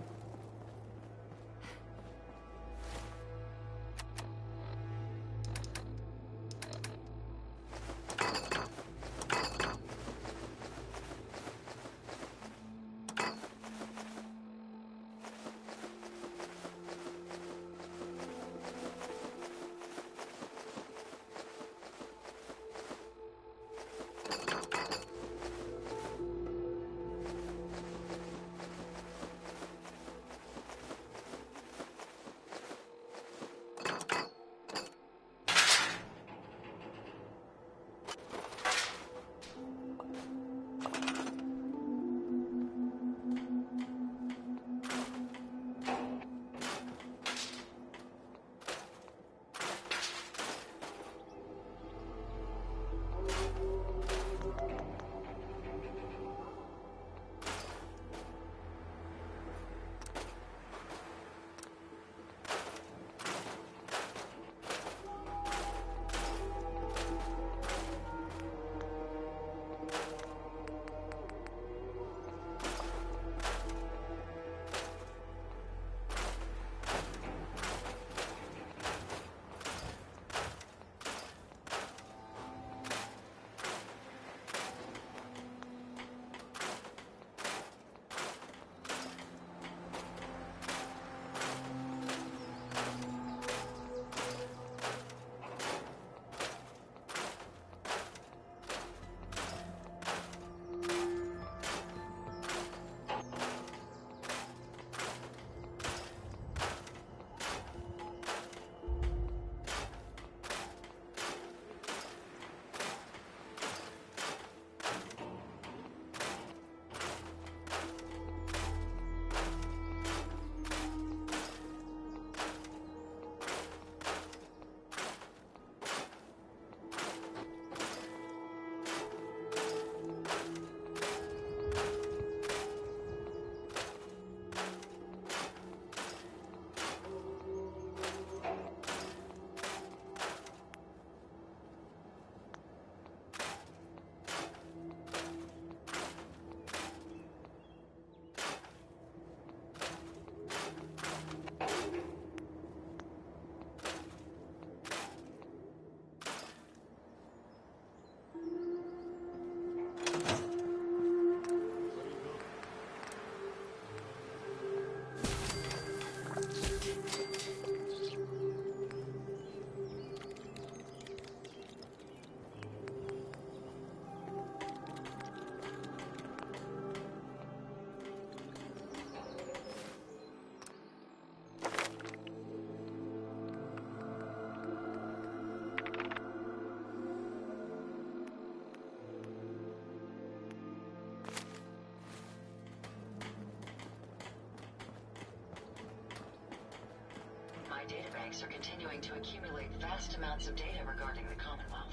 My databanks are continuing to accumulate vast amounts of data regarding the Commonwealth.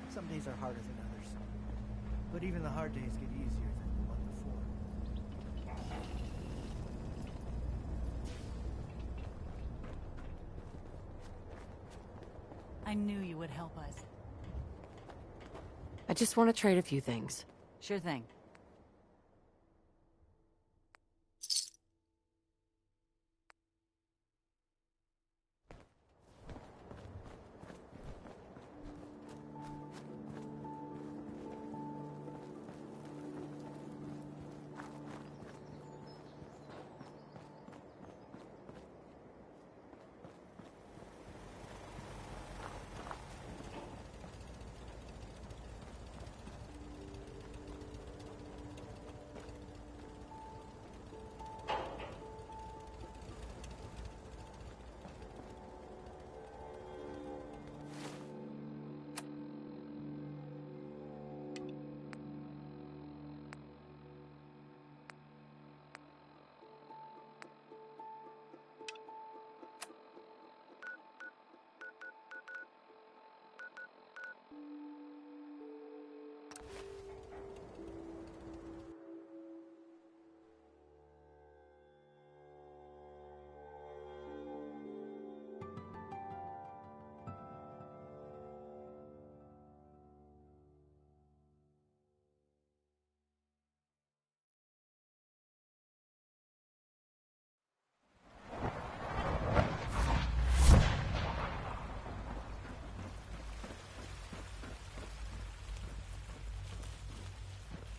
Some days are harder than others. But even the hard days get easier than the one before. I knew you would help us. I just want to trade a few things. Sure thing.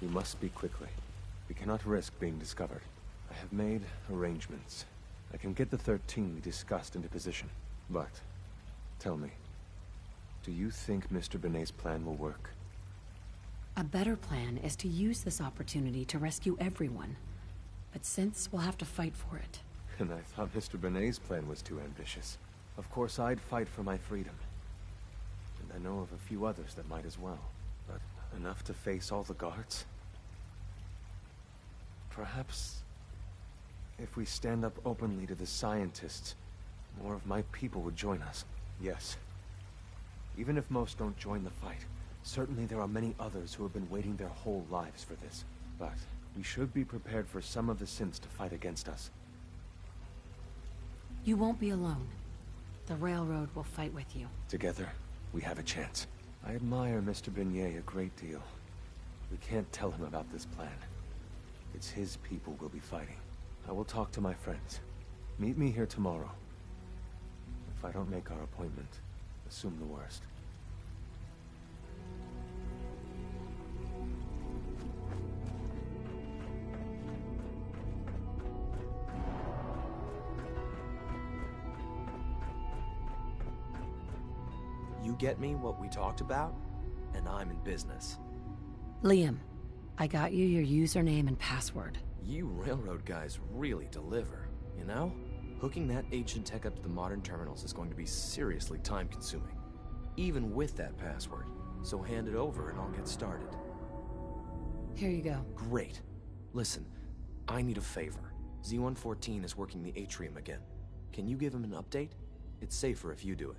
We must speak quickly. We cannot risk being discovered. I have made arrangements. I can get the 13 we discussed into position. But, tell me, do you think Mr. Benet's plan will work? A better plan is to use this opportunity to rescue everyone. But since we'll have to fight for it. And I thought Mr. Benet's plan was too ambitious. Of course, I'd fight for my freedom. And I know of a few others that might as well. But enough to face all the guards? Perhaps, if we stand up openly to the scientists, more of my people would join us. Yes. Even if most don't join the fight, certainly there are many others who have been waiting their whole lives for this. But we should be prepared for some of the synths to fight against us. You won't be alone. The Railroad will fight with you. Together, we have a chance. I admire Mr. Benet a great deal. We can't tell him about this plan. It's his people we'll be fighting. I will talk to my friends. Meet me here tomorrow. If I don't make our appointment, assume the worst. You get me what we talked about, and I'm in business. Liam, I got you your username and password. You railroad guys really deliver, you know? Hooking that ancient tech up to the modern terminals is going to be seriously time-consuming, even with that password. So hand it over and I'll get started. Here you go. Great. Listen, I need a favor. Z-114 is working the atrium again. Can you give him an update? It's safer if you do it.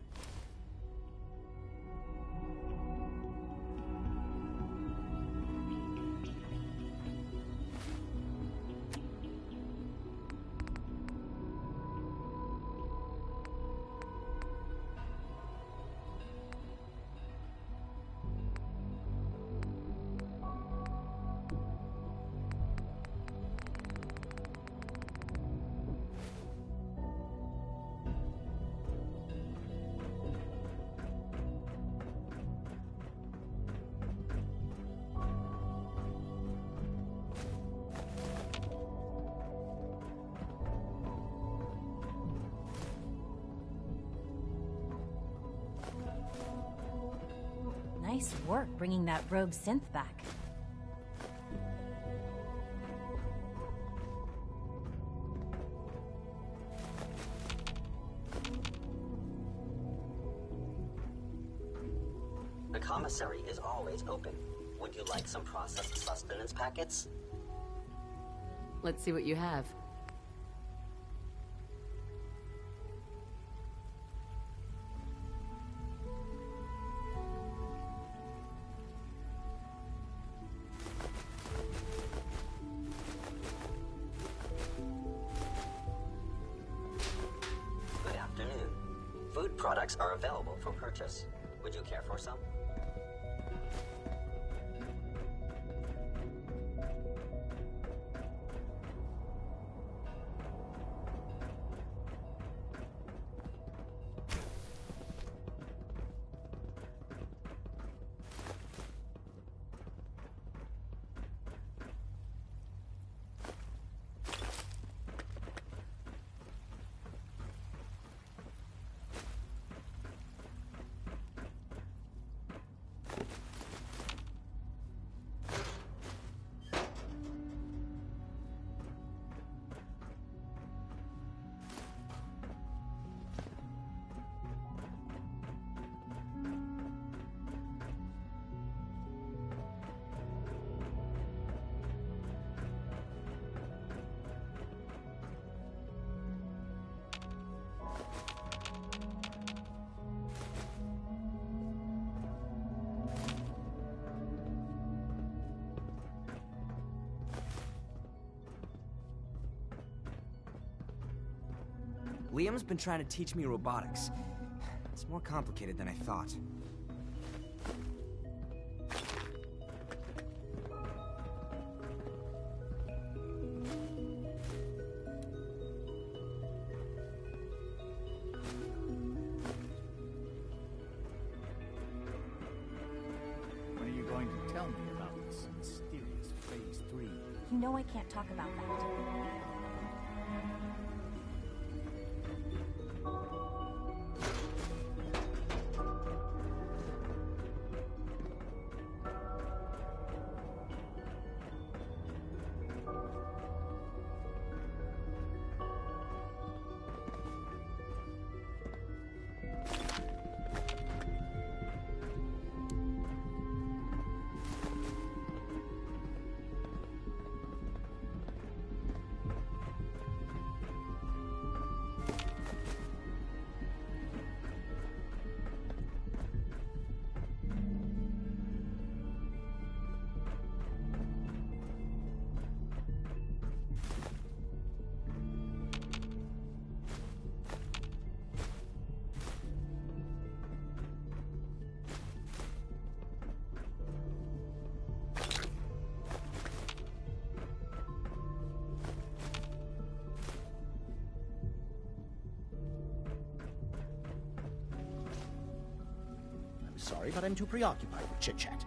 Nice work bringing that rogue synth back. The commissary is always open. Would you like some processed sustenance packets? Let's see what you have. Good afternoon. Food products are available for purchase. Would you care for some? Liam's been trying to teach me robotics. It's more complicated than I thought. When are you going to tell me about this mysterious You know I can't talk about that. Sorry, but I'm too preoccupied with chit-chat.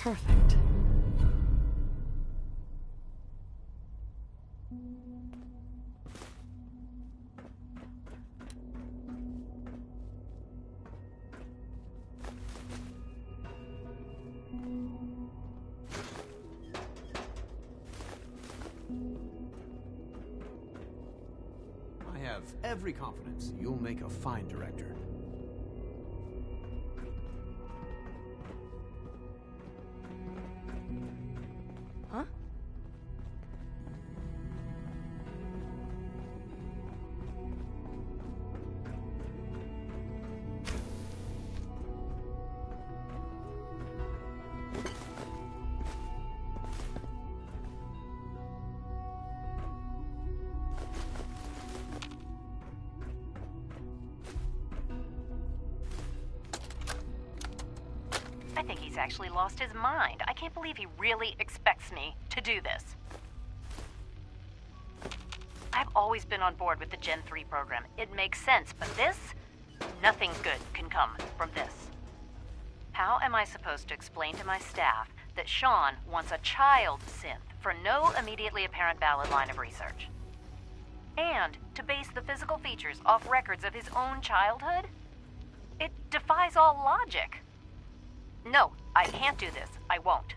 Perfect. I have every confidence you'll make a fine director. Huh? I think he's actually lost his mind. I can't believe he really expects me to do this. I've always been on board with the Gen 3 program. It makes sense, but this? Nothing good can come from this. How am I supposed to explain to my staff that Sean wants a child synth for no immediately apparent valid line of research? And to base the physical features off records of his own childhood? It defies all logic. No, I can't do this. I won't.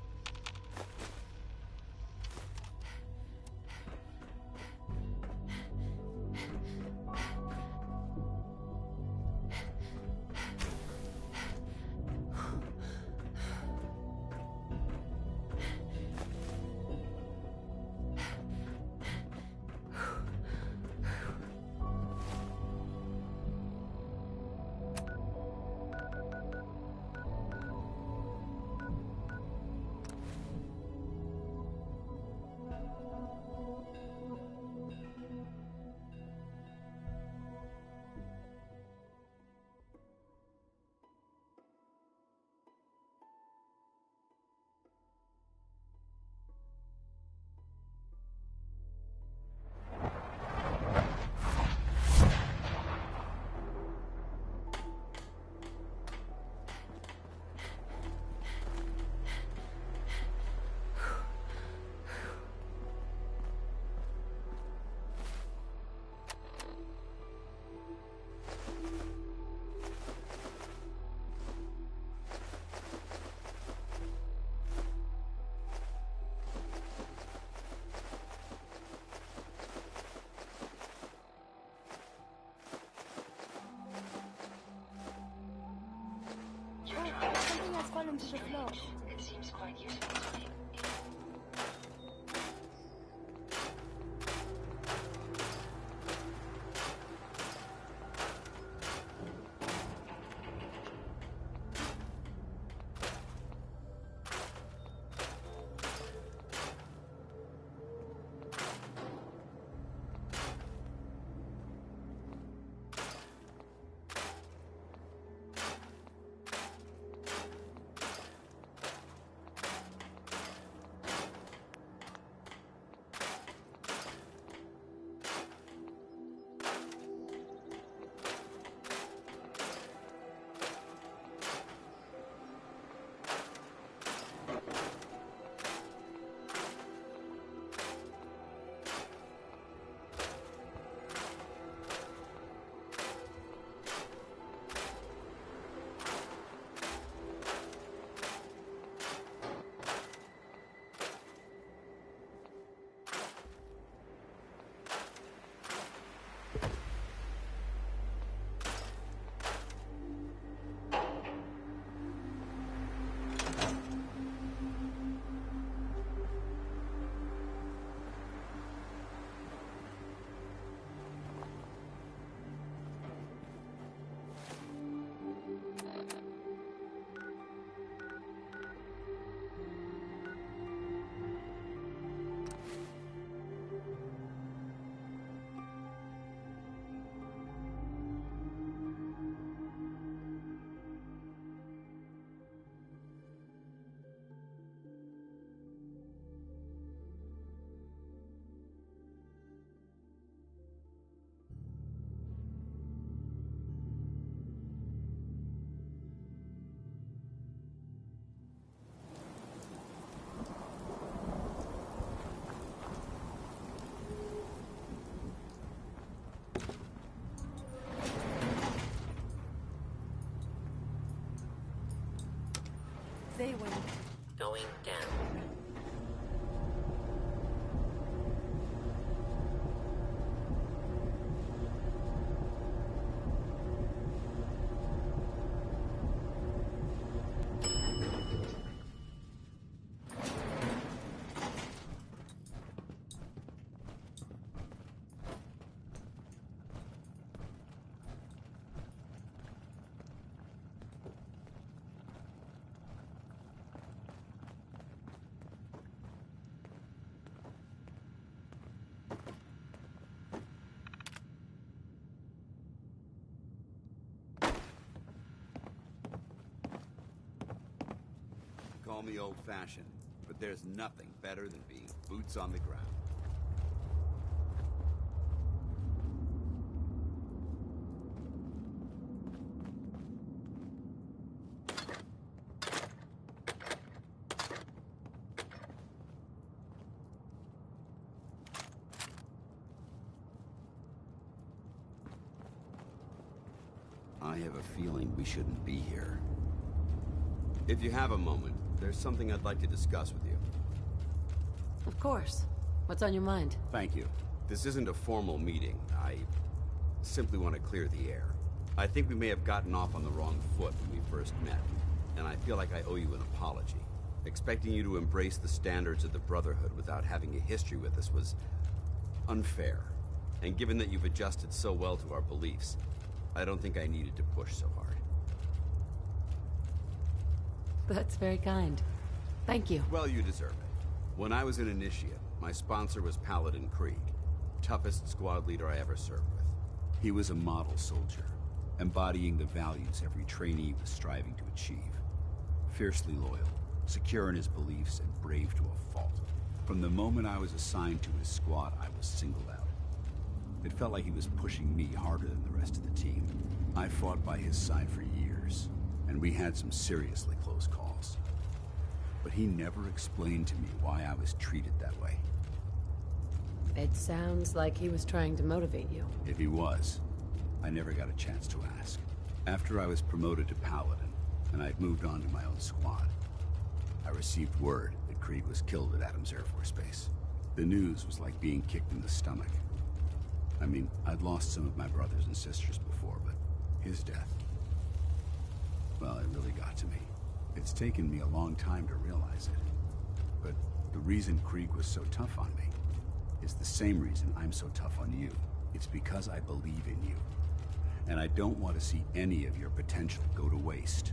Something has fallen to the floor. It seems quite useful to me. Going down. Call me old-fashioned, but there's nothing better than being boots on the ground. I have a feeling we shouldn't be here. If you have a moment, there's something I'd like to discuss with you. Of course. What's on your mind? Thank you. This isn't a formal meeting. I simply want to clear the air. I think we may have gotten off on the wrong foot when we first met, and I feel like I owe you an apology. Expecting you to embrace the standards of the Brotherhood without having a history with us was unfair. And given that you've adjusted so well to our beliefs, I don't think I needed to push so hard. That's very kind. Thank you. Well, you deserve it. When I was an initiate, my sponsor was Paladin Krieg, toughest squad leader I ever served with. He was a model soldier, embodying the values every trainee was striving to achieve. Fiercely loyal, secure in his beliefs, and brave to a fault. From the moment I was assigned to his squad, I was singled out. It felt like he was pushing me harder than the rest of the team. I fought by his side for years, and we had some seriously close calls. But he never explained to me why I was treated that way. It sounds like he was trying to motivate you. If he was, I never got a chance to ask. After I was promoted to Paladin, and I'd moved on to my own squad, I received word that Krieg was killed at Adams Air Force Base. The news was like being kicked in the stomach. I mean, I'd lost some of my brothers and sisters before, but his death... well, it really got to me. It's taken me a long time to realize it. But the reason Krieg was so tough on me is the same reason I'm so tough on you. It's because I believe in you. And I don't want to see any of your potential go to waste.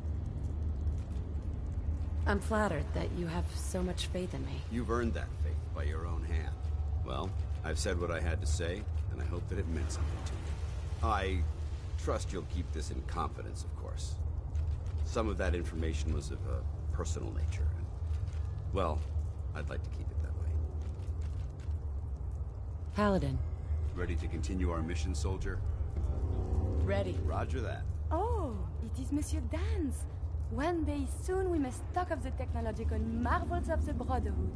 I'm flattered that you have so much faith in me. You've earned that faith by your own hand. Well, I've said what I had to say, and I hope that it meant something to you. I trust you'll keep this in confidence, of course. Some of that information was of a personal nature, and, well, I'd like to keep it that way. Paladin. Ready to continue our mission, soldier? Ready. Roger that. Oh, it is Monsieur Dan's. One day soon we must talk of the technological marvels of the Brotherhood.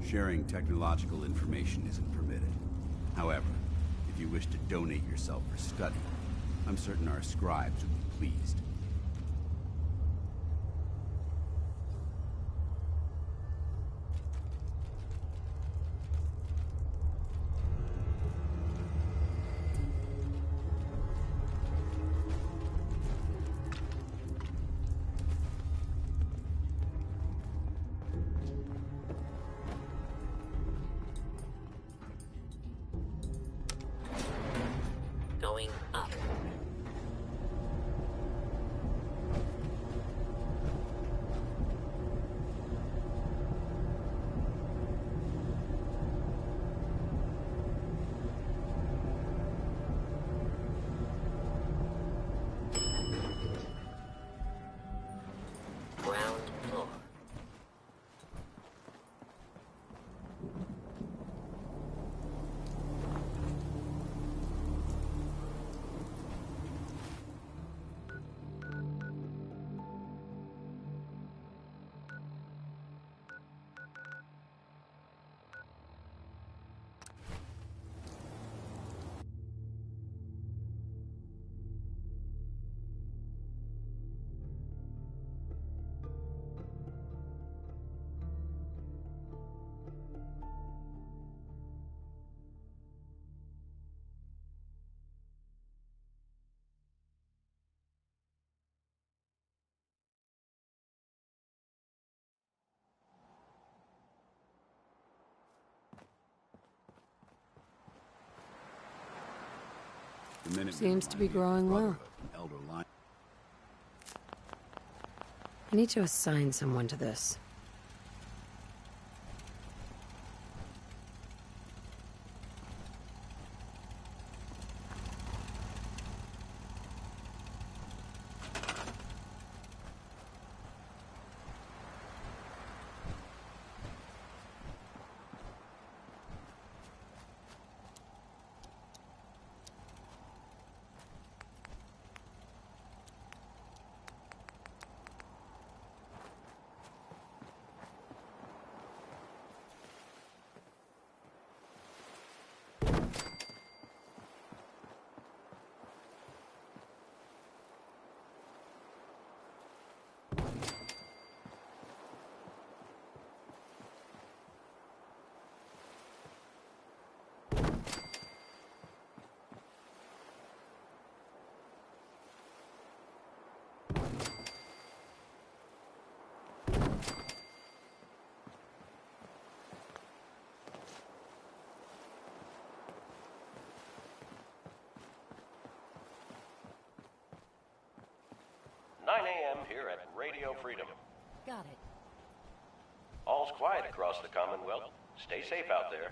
Sharing technological information isn't permitted. However, if you wish to donate yourself for study, I'm certain our scribes would be pleased. Going up. Seems to be growing well. Elder Lion. I need to assign someone to this. AM here at Radio Freedom. Got it. All's quiet across the Commonwealth. Stay safe out there.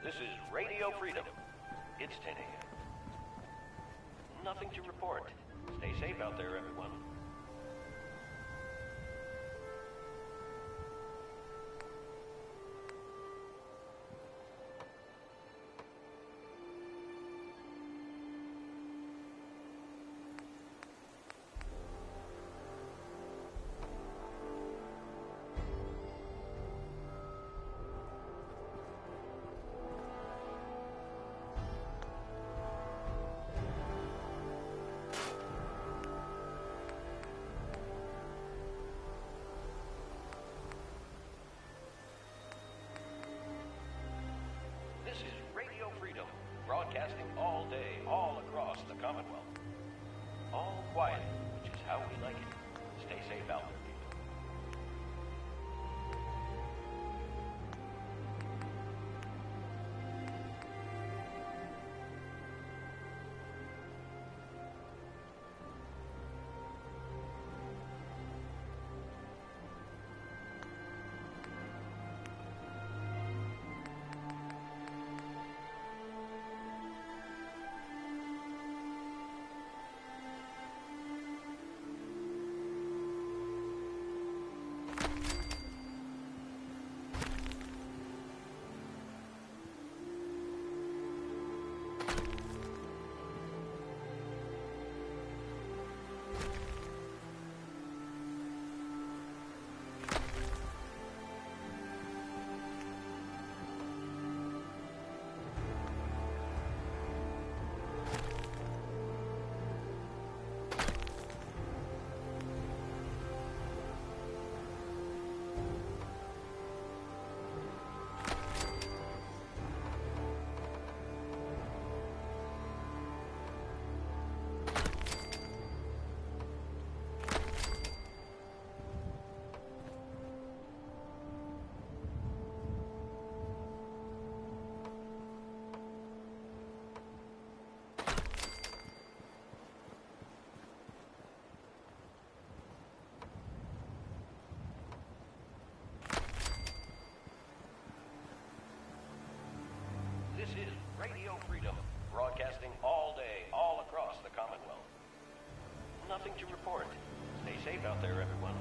This is Radio Freedom. It's 10 a.m. Nothing to report. Stay safe out there, everyone. This is Radio Freedom, broadcasting all day, all across the Commonwealth. All quiet, which is how we like it. Stay safe out there, people. nothing to report. Stay safe out there, everyone.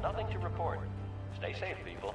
Nothing to report. Stay safe, people.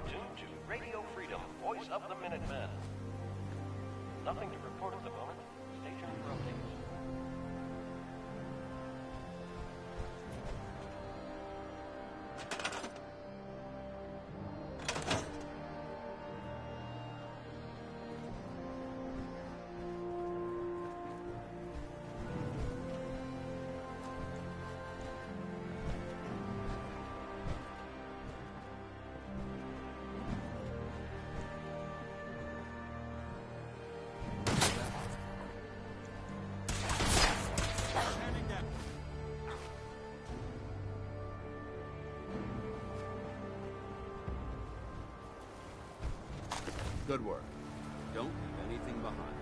Tuned to Radio Freedom, voice of the Minutemen. Nothing to report at the moment. Stay tuned for updates. Good work. Don't leave anything behind.